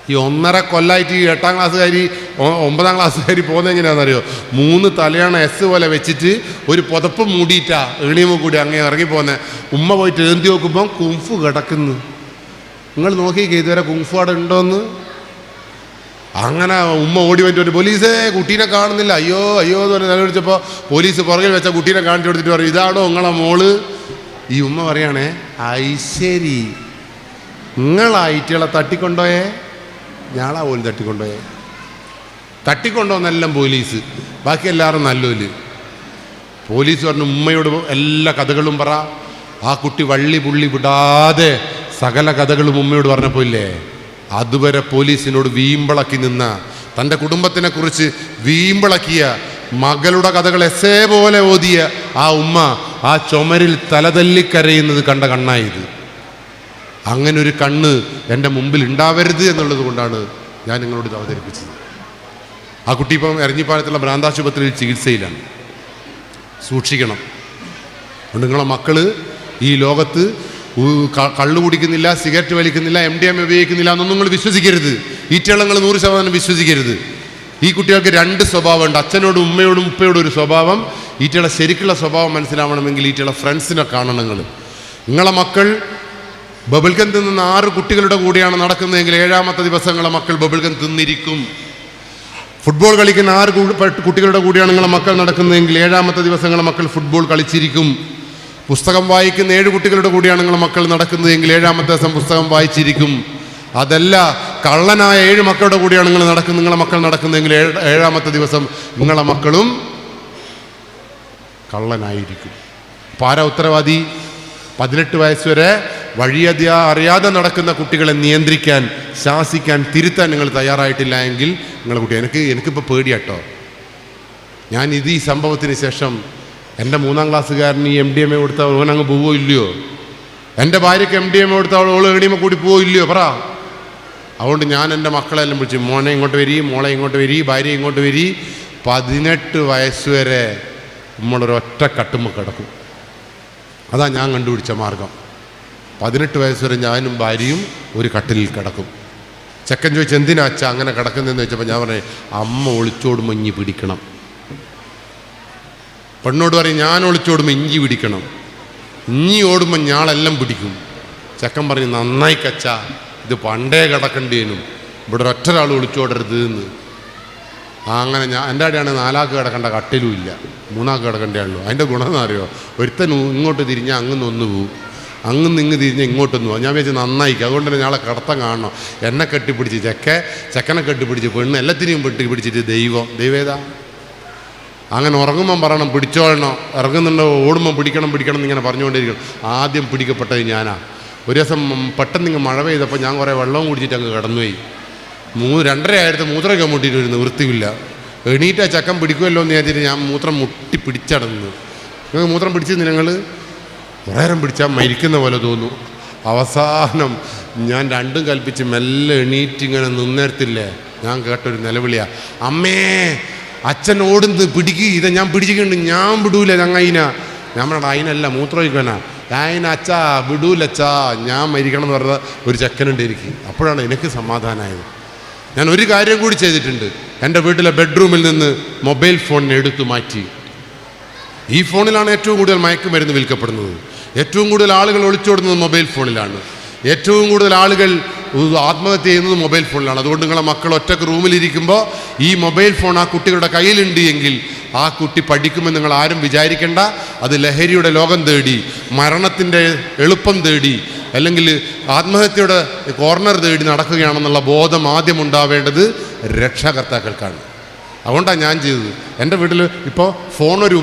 [SPEAKER 1] ഈ 1.5 കൊല്ലമായിട്ട് ഈ 8ാം ക്ലാസ്സുകാരി 9ാം ക്ലാസ്സുകാരി പോകുന്നത് എങ്ങനെയാണെന്നറിയോ? 3 തലയാണ എസ് പോലെ വെച്ചിട്ട് ഒരു പുതപ്പ് മൂടിയിട്ടാ എളിയമ കൂടി അങ്ങനെ ഇറങ്ങിപ്പോന്നെ. ഉമ്മ പോയിട്ട് ഏന്തി നോക്കുമ്പം കുംഫു കിടക്കുന്നു. നിങ്ങൾ നോക്കിക്കേ ഇതുവരെ കുംഫു അവിടെ ഉണ്ടോയെന്ന്. അങ്ങനെ ഉമ്മ ഓടി വന്നിട്ട് പോലീസേ കുട്ടീനെ കാണുന്നില്ല, അയ്യോ അയ്യോ എന്ന് പറഞ്ഞ് നിലവിളിച്ചപ്പോൾ പോലീസ് പുറകിൽ വെച്ച കുട്ടീനെ കാണിച്ചു കൊടുത്തിട്ട് പറയും, ഇതാണോ നിങ്ങളെ മോള്? ഈ ഉമ്മ പറയുകയാണേ, ഐശ്വരി നിങ്ങളായിട്ടിളെ തട്ടിക്കൊണ്ടോയേ? ഞാളാ പോലും തട്ടിക്കൊണ്ടോയേ. തട്ടിക്കൊണ്ടോന്നെല്ലാം പോലീസ്, ബാക്കി എല്ലാവരും നല്ലോല്. പോലീസ് പറഞ്ഞു ഉമ്മയോട് എല്ലാ കഥകളും പറ. ആ കുട്ടി വള്ളി പുള്ളി വിടാതെ സകല കഥകളും ഉമ്മയോട് പറഞ്ഞപ്പോൾ ഇല്ലേ, അതുവരെ പോലീസിനോട് വീമ്പിളക്കി നിന്ന, തൻ്റെ കുടുംബത്തിനെ കുറിച്ച് വീമ്പിളക്കിയ, മകളുടെ കഥകൾ എസ്സേ പോലെ ഓതിയ ആ ഉമ്മ ആ ചുമരിൽ തലതല്ലിക്കരയുന്നത് കണ്ട കണ്ണായത്. അങ്ങനെ ഒരു കണ്ണ് എൻ്റെ മുമ്പിൽ ഉണ്ടാവരുത് എന്നുള്ളത് കൊണ്ടാണ് ഞാൻ നിങ്ങളോട് ഇത് അവതരിപ്പിച്ചത്. ആ കുട്ടി ഇപ്പം എരഞ്ഞിപ്പാലത്തുള്ള ഭ്രാന്താശുപത്രിയിൽ ചികിത്സയിലാണ്. സൂക്ഷിക്കണം. അതുകൊണ്ട് നിങ്ങളെ മക്കള് ഈ ലോകത്ത് കള്ളു കുടിക്കുന്നില്ല, സിഗരറ്റ് വലിക്കുന്നില്ല, MDMA ഉപയോഗിക്കുന്നില്ല എന്നൊന്നും നിങ്ങൾ വിശ്വസിക്കരുത്. ഈറ്റളങ്ങൾ 100% വിശ്വസിക്കരുത്. ഈ കുട്ടികൾക്ക് 2 സ്വഭാവമുണ്ട്. അച്ഛനോടും ഉമ്മയോടും ഉപ്പയോടും ഒരു സ്വഭാവം. ഈറ്റളെ ശരിക്കുള്ള സ്വഭാവം മനസ്സിലാവണമെങ്കിൽ ഈറ്റളെ ഫ്രണ്ട്സിനെ കാണണം. നിങ്ങളെ മക്കൾ ബബിൾഗം തിന്നുന്ന 6 കുട്ടികളുടെ കൂടെയാണ് നടക്കുന്നതെങ്കിൽ 7ാമത്തെ ദിവസം നിങ്ങളെ മക്കൾ ബബിൾഗം തിന്നിരിക്കും. ഫുട്ബോൾ കളിക്കുന്ന 6 കുട്ടികളുടെ കൂടെയാണ് നിങ്ങളെ മക്കൾ നടക്കുന്നതെങ്കിൽ 7ാമത്തെ ദിവസം നിങ്ങളെ മക്കൾ ഫുട്ബോൾ കളിച്ചിരിക്കും. പുസ്തകം വായിക്കുന്ന 7 കുട്ടികളുടെ കൂടെയാണ് നിങ്ങളെ മക്കൾ നടക്കുന്നതെങ്കിൽ 7ാമത്തെ ദിവസം പുസ്തകം വായിച്ചിരിക്കും. അതല്ല, കള്ളനായ 7 മക്കളുടെ കൂടെയാണ് നിങ്ങളെ മക്കൾ നടക്കുന്നതെങ്കിൽ 7ാമത്തെ ദിവസം നിങ്ങളെ മക്കളും കള്ളനായിരിക്കും. അപ്പം ആരാ ഉത്തരവാദി? 18 വയസ്സ് വരെ അറിയാതെ നടക്കുന്ന കുട്ടികളെ നിയന്ത്രിക്കാൻ, ശാസിക്കാൻ, തിരുത്താൻ നിങ്ങൾ തയ്യാറായിട്ടില്ല എങ്കിൽ നിങ്ങളെ കുട്ടി എനിക്കിപ്പോൾ പേടിയാട്ടോ. ഞാൻ ഈ സംഭവത്തിന് ശേഷം എൻ്റെ 3ാം ക്ലാസ്സുകാരന് ഈ MDMA കൊടുത്താൽ ഓൻ അങ്ങ് പോവോ ഇല്ലയോ? എൻ്റെ ഭാര്യയ്ക്ക് MDMA കൊടുത്താൽ ഓൾ എണിയുമ കൂടി പോവോ ഇല്ലയോ? പറ. അതുകൊണ്ട് ഞാൻ എൻ്റെ മക്കളെല്ലാം വിളിച്ചു, മോനെ ഇങ്ങോട്ട് വരി, മോളെ ഇങ്ങോട്ട് വരി, ഭാര്യ ഇങ്ങോട്ട് വരി. 18 വയസ്സ് വരെ നമ്മളൊരൊറ്റ കട്ടുമ്പോൾ കിടക്കും. അതാ ഞാൻ കണ്ടുപിടിച്ച മാർഗം. 18 വയസ്സ് വരെ ഞാനും ഭാര്യയും ഒരു കട്ടിലിൽ കിടക്കും. ചെക്കൻ ചോദിച്ചു എന്തിനാ അച്ഛാ അങ്ങനെ കിടക്കുന്നതെന്ന് ചോദിച്ചപ്പോൾ ഞാൻ പറഞ്ഞു, അമ്മ ഒളിച്ചോടുമ്പോൾ ഇഞ്ഞി പിടിക്കണം. പെണ്ണോട് പറയും ഞാൻ ഒളിച്ചോടുമ്പോൾ ഇഞ്ചി പിടിക്കണം, ഇഞ്ഞി ഓടുമ്പോൾ ഞാളെല്ലാം പിടിക്കും. ചെക്കൻ പറഞ്ഞു നന്നായി കച്ചാ, ഇത് പണ്ടേ കിടക്കേണ്ടേനും, ഇവിടെ ഒറ്റൊരാൾ ഒളിച്ചോടരുത് എന്ന്. അങ്ങനെ എൻ്റെ അവിടെയാണ് 4ആൾക്ക് കിടക്കേണ്ട കട്ടിലും ഇല്ല, 3ആൾക്ക് കിടക്കേണ്ടതാണല്ലോ. അതിൻ്റെ ഗുണം എന്ന് അറിയോ, ഒരുത്തൻ ഇങ്ങോട്ട് തിരിഞ്ഞാൽ അങ്ങ് ഒന്ന് പോവും, അങ്ങ് ഇങ്ങ് തിരിഞ്ഞാൽ ഇങ്ങോട്ടൊന്നു പോകും. ഞാൻ വിചാരിച്ചു നന്നായിക്കും. അതുകൊണ്ട് തന്നെ ഞാളെ കിടത്തം കാണണം. എന്നെ കെട്ടിപ്പിടിച്ച് ചെക്കനെ കെട്ടിപ്പിടിച്ച് പെണ്ണ് എല്ലാത്തിനെയും പിടിച്ചിട്ട് ദൈവേതാ. അങ്ങനെ ഉറങ്ങുമ്പം പറയണം പിടിച്ചോളണം, ഇറങ്ങുന്നുണ്ടോ ഓടുമ്പം പിടിക്കണം എന്നിങ്ങനെ പറഞ്ഞുകൊണ്ടിരിക്കണം. ആദ്യം പിടിക്കപ്പെട്ടത് ഞാനാ. ഒരു ദിവസം പെട്ടെന്ന് മഴ പെയ്തപ്പോൾ ഞാൻ കുറേ വെള്ളവും കുടിച്ചിട്ട് അങ്ങ് കിടന്നുപോയി. 2:30 മൂത്രമൊക്കെ മുട്ടിയിട്ട് ഒരു നിവൃത്തിയില്ല. എണീറ്റാ ചക്കൻ പിടിക്കുമല്ലോ എന്ന് വിചാരിച്ചിട്ട് ഞാൻ മൂത്രം മുട്ടി പിടിച്ചടന്ന്. നിങ്ങൾ മൂത്രം പിടിച്ചിരുന്നു? ഞങ്ങൾ കുറേ നേരം പിടിച്ചാൽ മരിക്കുന്ന പോലെ തോന്നും. അവസാനം ഞാൻ രണ്ടും കൽപ്പിച്ച് മെല്ലെ എണീറ്റിങ്ങനെ നിന്നേരത്തില്ലേ, ഞാൻ കേട്ടൊരു നിലവിളിയാ, അമ്മേ അച്ഛൻ ഓടുന്നത് പിടിക്കുക, ഇതാ ഞാൻ പിടിച്ചിട്ടുണ്ട്, ഞാൻ വിടൂല ഞങ്ങയിന. ഞാൻ പറഞ്ഞ അതിനല്ല മൂത്രമൊഴിക്കാനാ. അതിനച്ഛാ വിടൂലച്ചാ, ഞാൻ മരിക്കണം എന്ന് പറഞ്ഞ ഒരു ചെക്കനുണ്ട് എനിക്ക്. അപ്പോഴാണ് എനിക്ക് സമാധാനമായത്. ഞാൻ ഒരു കാര്യം കൂടി ചെയ്തിട്ടുണ്ട്. എൻ്റെ വീട്ടിലെ ബെഡ്റൂമിൽ നിന്ന് മൊബൈൽ ഫോണിനെ എടുത്തു മാറ്റി. ഈ ഫോണിലാണ് ഏറ്റവും കൂടുതൽ മയക്കുമരുന്ന് വിൽക്കപ്പെടുന്നത്. ഏറ്റവും കൂടുതൽ ആളുകൾ ഒളിച്ചോടുന്നത് മൊബൈൽ ഫോണിലാണ്. ഏറ്റവും കൂടുതൽ ആളുകൾ ആത്മഹത്യ ചെയ്യുന്നത് മൊബൈൽ ഫോണിലാണ്. അതുകൊണ്ട് നിങ്ങളെ മക്കൾ ഒറ്റക്ക് റൂമിലിരിക്കുമ്പോൾ ഈ മൊബൈൽ ഫോൺ ആ കുട്ടികളുടെ കയ്യിലുണ്ട് എങ്കിൽ ആ കുട്ടി പഠിക്കുമെന്ന് നിങ്ങൾ ആരും വിചാരിക്കേണ്ട. അത് ലഹരിയുടെ ലോകം തേടി, മരണത്തിൻ്റെ എളുപ്പം തേടി, അല്ലെങ്കിൽ ആത്മഹത്യയുടെ കോർണർ തേടി നടക്കുകയാണെന്നുള്ള ബോധം ആദ്യം ഉണ്ടാവേണ്ടത് രക്ഷകർത്താക്കൾക്കാണ്. അതുകൊണ്ടാണ് ഞാൻ ചെയ്തത്. എൻ്റെ വീട്ടിൽ ഇപ്പോൾ ഫോൺ ഒരു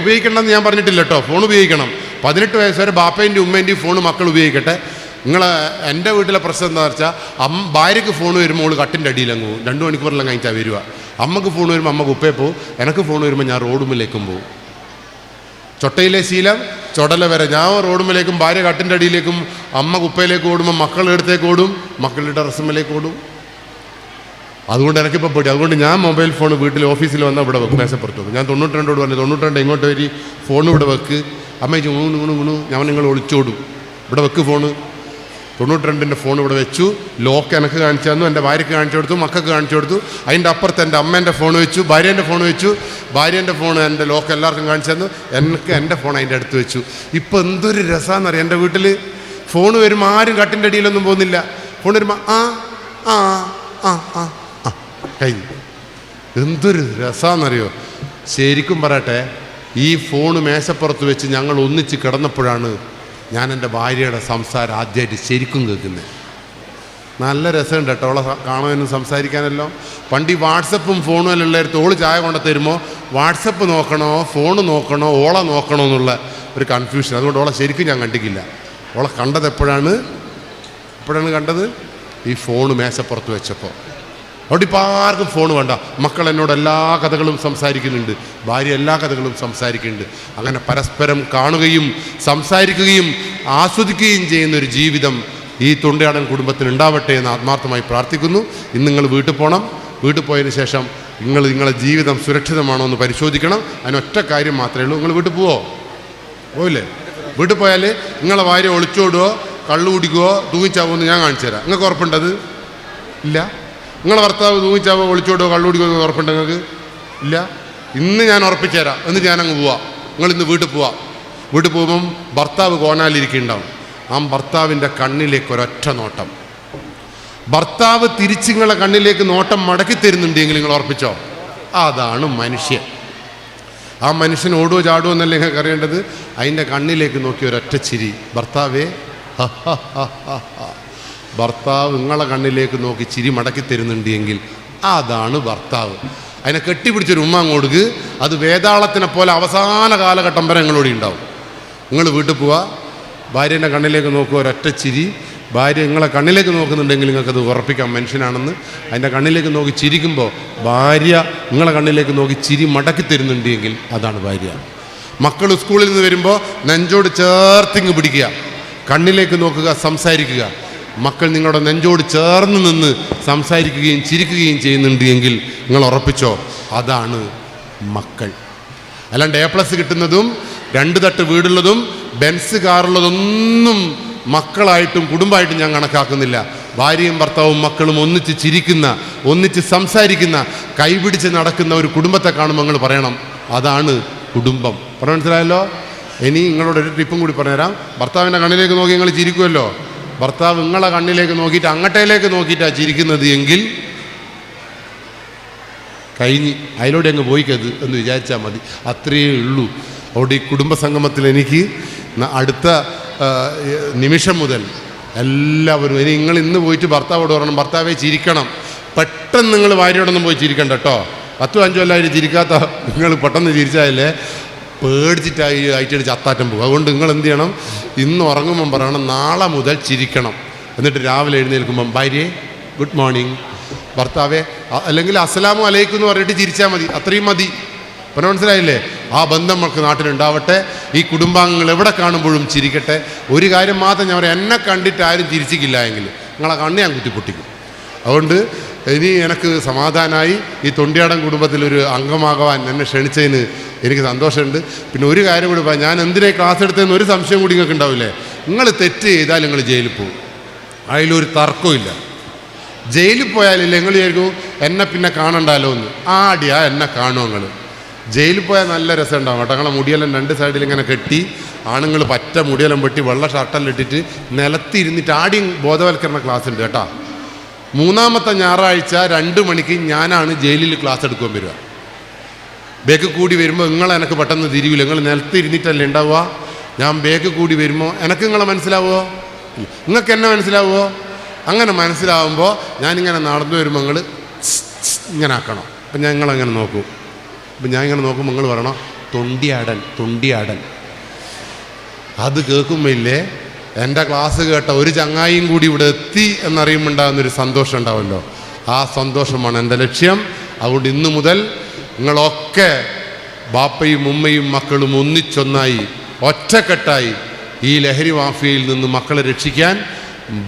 [SPEAKER 1] ഉപയോഗിക്കണമെന്ന് ഞാൻ പറഞ്ഞിട്ടില്ല കേട്ടോ. ഫോൺ ഉപയോഗിക്കണം. 18 വയസ്സ് വരെ ബാപ്പേൻ്റെയും ഉമ്മേൻ്റെയും ഫോൺ മക്കൾ ഉപയോഗിക്കട്ടെ. എൻ്റെ വീട്ടിലെ പ്രശ്നം എന്താ വെച്ചാൽ, ഭാര്യയ്ക്ക് ഫോൺ വരുമ്പോൾ അവൾ കട്ടിൻ്റെ അടിയിലങ്ങ് പോകും. 2 മണിക്കൂറെല്ലാം കഴിഞ്ഞാൽ വരിക. അമ്മക്ക് ഫോൺ വരുമ്പോൾ അമ്മക്ക് ഉപ്പേ പോവും. എനിക്ക് ഫോൺ വരുമ്പോൾ ഞാൻ റോഡുമ്മിലേക്കും പോവും. ചൊട്ടയിലെ ശീലം ചുടല വരെ. ഞാൻ റോഡുമ്മിലേക്കും ഭാര്യ കട്ടിൻ്റെ അടിയിലേക്കും, അമ്മ കുപ്പയിലേക്ക് ഓടുമ്പോൾ മക്കളുടെ അടുത്തേക്ക് ഓടും, മക്കളുടെ ഡ്രസ്സുമ്മിലേക്ക് ഓടും. അതുകൊണ്ട് എനിക്കിപ്പോൾ പേടി. അതുകൊണ്ട് ഞാൻ മൊബൈൽ ഫോൺ വീട്ടിൽ ഓഫീസിൽ വന്നാൽ ഇവിടെ വെക്കും, മേശപ്പുറത്ത് വെക്കും. ഞാൻ 92 പറഞ്ഞു, 92 ഇങ്ങോട്ട് വരി, ഫോൺ ഇവിടെ വെക്ക്. അമ്മ ഗുണു ഞാൻ നിങ്ങൾ ഒളിച്ചോടും, ഇവിടെ വെക്ക് ഫോണ്. 92-ൻ്റെ ഫോൺ ഇവിടെ വെച്ചു. ലോക്ക് എനിക്ക് കാണിച്ചു തന്നു, എൻ്റെ ഭാര്യയ്ക്ക് കാണിച്ചു കൊടുത്തു, മക്കൾക്ക് കാണിച്ചു കൊടുത്തു. അതിൻ്റെ അപ്പുറത്ത് എൻ്റെ അമ്മേൻ്റെ ഫോൺ വെച്ചു, ഭാര്യേൻ്റെ ഫോൺ വെച്ചു. ഭാര്യേൻ്റെ ഫോൺ എൻ്റെ ലോക്ക് എല്ലാവർക്കും കാണിച്ചു തന്നു. എനിക്ക് എൻ്റെ ഫോൺ അതിൻ്റെ അടുത്ത് വെച്ചു. ഇപ്പോൾ എന്തൊരു രസമാണെന്നറിയാം. എൻ്റെ വീട്ടിൽ ഫോൺ വരുമ്പോൾ ആരും കട്ടിൻ്റെ അടിയിലൊന്നും പോകുന്നില്ല. ഫോൺ വരുമ്പോൾ ആ ആ ആ ആ ആ കഴിഞ്ഞു. എന്തൊരു രസമാണെന്നറിയോ. ശരിക്കും പറയട്ടെ, ഈ ഫോൺ മേശപ്പുറത്ത് വെച്ച് ഞങ്ങൾ ഒന്നിച്ച് കിടന്നപ്പോഴാണ് ഞാൻ എൻ്റെ ഭാര്യയുടെ സംസാരം ആദ്യമായിട്ട് ശരിക്കും കേൾക്കുന്നത്. നല്ല രസമുണ്ട് കേട്ടോ ഓളെ കാണാനും സംസാരിക്കാനല്ലോ. പണ്ട് ഈ വാട്സപ്പും ഫോണും എല്ലാം ഉള്ളടുത്ത് ഓള് ചായ കൊണ്ട് തരുമ്പോൾ വാട്സപ്പ് നോക്കണോ ഫോൺ നോക്കണോ ഓളെ നോക്കണോ എന്നുള്ള ഒരു കൺഫ്യൂഷൻ. അതുകൊണ്ട് ഓളെ ശരിക്കും ഞാൻ കണ്ടിട്ടില്ല. ഓളെ കണ്ടത് എപ്പോഴാണ് കണ്ടത്? ഈ ഫോണ് മേശപ്പുറത്ത് വെച്ചപ്പോൾ. അവിടെ ഇപ്പോൾ ആർക്കും ഫോൺ വേണ്ട. മക്കൾ എന്നോട് എല്ലാ കഥകളും സംസാരിക്കുന്നുണ്ട്, ഭാര്യ എല്ലാ കഥകളും സംസാരിക്കുന്നുണ്ട്. അങ്ങനെ പരസ്പരം കാണുകയും സംസാരിക്കുകയും ആസ്വദിക്കുകയും ചെയ്യുന്നൊരു ജീവിതം ഈ തൊണ്ടിയാടൻ കുടുംബത്തിന് ഉണ്ടാവട്ടെ എന്ന് ആത്മാർത്ഥമായി പ്രാർത്ഥിക്കുന്നു. ഇന്ന് നിങ്ങൾ വീട്ടിൽ പോകണം. വീട്ടിൽ പോയതിന് ശേഷം നിങ്ങളുടെ ജീവിതം സുരക്ഷിതമാണോ എന്ന് പരിശോധിക്കണം. അതിനൊറ്റ കാര്യം മാത്രമേ ഉള്ളൂ. നിങ്ങൾ വീട്ടിൽ പോവില്ലേ? വീട്ടിൽ പോയാൽ നിങ്ങളെ ഭാര്യ ഒളിച്ചോടുകയോ കള്ളു കുടിക്കുകയോ തൂങ്ങിച്ചാവുമോ എന്ന് ഞാൻ കാണിച്ചു തരാം. നിങ്ങൾക്ക് ഉറപ്പുണ്ടത്? ഇല്ല. നിങ്ങളെ ഭർത്താവ് തൂങ്ങിച്ചാവോ ഒളിച്ചോടുകയോ കള്ളു കുടിക്കുകയോ എന്ന് ഉറപ്പുണ്ട് നിങ്ങൾക്ക്? ഇല്ല. ഇന്ന് ഞാൻ ഉറപ്പിച്ചു തരാം. എന്നിട്ട് ഞാനങ്ങ് പോവാം. നിങ്ങളിന്ന് വീട്ടിൽ പോവാം. വീട്ടിൽ പോകുമ്പം ഭർത്താവ് കോനാലിരിക്കുന്നുണ്ടാവും. ആ ഭർത്താവിൻ്റെ കണ്ണിലേക്ക് ഒരൊറ്റ നോട്ടം. ഭർത്താവ് തിരിച്ച് നിങ്ങളെ കണ്ണിലേക്ക് നോട്ടം മടക്കി തരുന്നുണ്ടെങ്കിൽ നിങ്ങൾ ഉറപ്പിച്ചോ, അതാണ് മനുഷ്യൻ. ആ മനുഷ്യൻ ഓടുവോ ചാടുവോ എന്നല്ല നിങ്ങൾക്ക് അറിയേണ്ടത്. അതിൻ്റെ കണ്ണിലേക്ക് നോക്കി ഒരൊറ്റ ചിരി. ഭർത്താവേ ഭർത്താവ് നിങ്ങളെ കണ്ണിലേക്ക് നോക്കി ചിരി മടക്കി തരുന്നുണ്ട് എങ്കിൽ അതാണ് ഭർത്താവ്. അതിനെ കെട്ടിപ്പിടിച്ചൊരു ഉമ്മ അങ്ങോട്ട്, അത് വേതാളത്തിനെ പോലെ അവസാന കാലഘട്ടം വരെ നിങ്ങളോട് ഉണ്ടാവും. നിങ്ങൾ വീട്ടിൽ പോവുക, ഭാര്യേൻ്റെ കണ്ണിലേക്ക് നോക്കുക, ഒരൊറ്റ ചിരി. ഭാര്യ നിങ്ങളെ കണ്ണിലേക്ക് നോക്കുന്നുണ്ടെങ്കിൽ നിങ്ങൾക്കത് ഉറപ്പിക്കാം മനുഷ്യനാണെന്ന്. അതിൻ്റെ കണ്ണിലേക്ക് നോക്കി ചിരിക്കുമ്പോൾ ഭാര്യ നിങ്ങളെ കണ്ണിലേക്ക് നോക്കി ചിരി മടക്കി തരുന്നുണ്ടെങ്കിൽ അതാണ് ഭാര്യ. മക്കൾ സ്കൂളിൽ നിന്ന് വരുമ്പോൾ നെഞ്ചോട് ചേർത്തിങ്ങ് പിടിക്കുക, കണ്ണിലേക്ക് നോക്കുക, സംസാരിക്കുക. മക്കൾ നിങ്ങളുടെ നെഞ്ചോട് ചേർന്ന് നിന്ന് സംസാരിക്കുകയും ചിരിക്കുകയും ചെയ്യുന്നുണ്ട് എങ്കിൽ നിങ്ങൾ ഉറപ്പിച്ചോ, അതാണ് മക്കൾ. അല്ലാണ്ട് A+ കിട്ടുന്നതും 2 തട്ട് വീടുള്ളതും ബെൻസ് കാറുള്ളതൊന്നും മക്കളായിട്ടും കുടുംബമായിട്ടും ഞാൻ കണക്കാക്കുന്നില്ല. ഭാര്യയും ഭർത്താവും മക്കളും ഒന്നിച്ച് ചിരിക്കുന്ന, ഒന്നിച്ച് സംസാരിക്കുന്ന, കൈപിടിച്ച് നടക്കുന്ന ഒരു കുടുംബത്തെ കാണുമ്പോൾ നിങ്ങൾ പറയണം അതാണ് കുടുംബം. പറഞ്ഞ മനസ്സിലായല്ലോ? ഇനി നിങ്ങളോടൊരു ടിപ്പും കൂടി പറഞ്ഞുതരാം. ഭർത്താവിൻ്റെ കണ്ണിലേക്ക് നോക്കി നിങ്ങൾ ചിരിക്കുമല്ലോ. ഭർത്താവ് നിങ്ങളെ കണ്ണിലേക്ക് നോക്കിയിട്ട് അങ്ങോട്ടേലേക്ക് നോക്കിയിട്ടാണ് ചിരിക്കുന്നത് എങ്കിൽ കഴിഞ്ഞ് അതിലൂടെ അങ്ങ് പോയിക്കത് എന്ന് വിചാരിച്ചാൽ മതി. അത്രയേ ഉള്ളൂ. അവിടെ ഈ കുടുംബസംഗമത്തിൽ എനിക്ക് അടുത്ത നിമിഷം മുതൽ എല്ലാവരും ഇനി നിങ്ങൾ ഇന്ന് പോയിട്ട് ഭർത്താവോട് പറയണം, ഭർത്താവെ ചിരിക്കണം. പെട്ടെന്ന് നിങ്ങൾ ഭാര്യയോടൊന്നും പോയി ചിരിക്കണ്ട കേട്ടോ. 10-5 കൊല്ലമായിട്ട് ചിരിക്കാത്ത നിങ്ങൾ പെട്ടെന്ന് ചിരിച്ചാലേ പേടിച്ചിട്ടായി ആയിട്ട് ചത്താറ്റം പോകും. അതുകൊണ്ട് നിങ്ങൾ എന്ത് ചെയ്യണം, ഇന്ന് ഉറങ്ങുമ്പം പറയണം നാളെ മുതൽ ചിരിക്കണം. എന്നിട്ട് രാവിലെ എഴുന്നേൽക്കുമ്പം ഭാര്യയെ ഗുഡ് മോർണിംഗ്, ഭർത്താവെ അല്ലെങ്കിൽ അസ്സലാമു അലൈക്കും എന്ന് പറഞ്ഞിട്ട് ചിരിച്ചാൽ മതി. അത്രയും മതി. അപ്പം മനസ്സിലായില്ലേ? ആ ബന്ധം നമുക്ക് നാട്ടിലുണ്ടാവട്ടെ. ഈ കുടുംബാംഗങ്ങൾ എവിടെ കാണുമ്പോഴും ചിരിക്കട്ടെ. ഒരു കാര്യം മാത്രം ഞാൻ പറയാം, എന്നെ കണ്ടിട്ട് ആരും ചിരിച്ചിട്ടില്ല എങ്കിൽ നിങ്ങളെ കണ്ണ് ഞാൻ കുത്തിപ്പൊട്ടിക്കും. അതുകൊണ്ട് ഇനി എനിക്ക് സമാധാനമായി. ഈ തൊണ്ടിയാടൻ കുടുംബത്തിലൊരു അംഗമാകുവാൻ എന്നെ ക്ഷണിച്ചതിന് എനിക്ക് സന്തോഷമുണ്ട്. പിന്നെ ഒരു കാര്യം കൂടി പറയാം, ഞാൻ എന്തിനാ ക്ലാസ് എടുത്തതെന്ന് ഒരു സംശയം കൂടി നിങ്ങൾക്ക് ഉണ്ടാവില്ലേ? നിങ്ങൾ തെറ്റ് ചെയ്താൽ നിങ്ങൾ ജയിലിൽ പോകും, അതിലൊരു തർക്കമില്ല. ജയിലിൽ പോയാലില്ല നിങ്ങൾ വിചാരിക്കും എന്നെ പിന്നെ കാണണ്ടല്ലോ എന്ന്. ആടിയാ എന്നെ കാണുമോ നിങ്ങൾ? ജയിലിൽ പോയാൽ നല്ല രസം ഉണ്ടാവും കേട്ടോ. ഞങ്ങളെ മുടിയെല്ലാം 2 സൈഡിൽ ഇങ്ങനെ കെട്ടി, ആണുങ്ങൾ പറ്റ മുടിയെല്ലാം വെട്ടി വെള്ള ഷർട്ടെല്ലാം ഇട്ടിട്ട് നിലത്തിരുന്നിട്ട് ആടിയും ബോധവൽക്കരണ ക്ലാസ് ഉണ്ട് കേട്ടോ. 3-ാമത്തെ ഞായറാഴ്ച 2 മണിക്ക് ഞാനാണ് ജയിലിൽ ക്ലാസ് എടുക്കാൻ വരിക. ബേക്ക് കൂടി വരുമ്പോൾ എനിക്ക് പെട്ടെന്ന് തിരിവില്ല. നിങ്ങൾ നിലത്തിരുന്നിട്ടല്ലേ ഉണ്ടാവുക. ഞാൻ ബേക്ക് കൂടി വരുമ്പോൾ എനിക്ക് നിങ്ങളെ മനസ്സിലാവുമോ? നിങ്ങൾക്ക് എന്നെ മനസ്സിലാവുമോ? അങ്ങനെ മനസ്സിലാവുമ്പോൾ ഞാനിങ്ങനെ നടന്നു വരുമ്പോൾ നിങ്ങൾ ഇങ്ങനെ ആക്കണം. അപ്പം ഞാൻ നിങ്ങളങ്ങനെ നോക്കും. അപ്പം ഞാൻ ഇങ്ങനെ നോക്കുമ്പോൾ നിങ്ങൾ പറയണം തൊണ്ടിയാടൻ തൊണ്ടിയാടൻ. അത് കേൾക്കുമ്പോൾ ഇല്ലേ, എൻ്റെ ക്ലാസ് കേട്ട ഒരു ചങ്ങായിയും കൂടി ഇവിടെ എത്തി എന്നറിയുമ്പോൾ ഉണ്ടാകുന്നൊരു സന്തോഷം ഉണ്ടാവുമല്ലോ. ആ സന്തോഷമാണ് എൻ്റെ ലക്ഷ്യം. അതുകൊണ്ട് ഇന്നു മുതൽ നിങ്ങളൊക്കെ ബാപ്പയും ഉമ്മയും മക്കളും ഒന്നിച്ചൊന്നായി ഒറ്റക്കെട്ടായി ഈ ലഹരി മാഫിയയിൽ നിന്ന് മക്കളെ രക്ഷിക്കാൻ,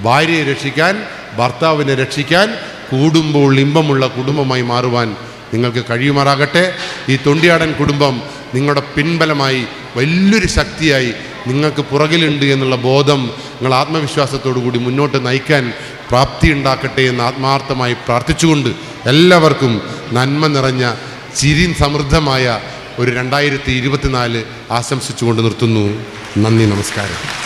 [SPEAKER 1] ഭാര്യയെ രക്ഷിക്കാൻ, ഭർത്താവിനെ രക്ഷിക്കാൻ, കൂടുമ്പോൾ ഇമ്പമുള്ള കുടുംബമായി മാറുവാൻ നിങ്ങൾക്ക് കഴിയുമാറാകട്ടെ. ഈ തൊണ്ടിയാടൻ കുടുംബം നിങ്ങളുടെ പിൻബലമായി വലിയൊരു ശക്തിയായി നിങ്ങൾക്ക് പുറകിലുണ്ട് എന്നുള്ള ബോധം നിങ്ങൾ ആത്മവിശ്വാസത്തോടു കൂടി മുന്നോട്ട് നയിക്കാൻ പ്രാപ്തി ഉണ്ടാക്കട്ടെ എന്ന് ആത്മാർത്ഥമായി പ്രാർത്ഥിച്ചുകൊണ്ട് എല്ലാവർക്കും നന്മ നിറഞ്ഞ ചിരി സമൃദ്ധമായ ഒരു 2024 ആശംസിച്ചുകൊണ്ട് നിർത്തുന്നു. നന്ദി, നമസ്കാരം.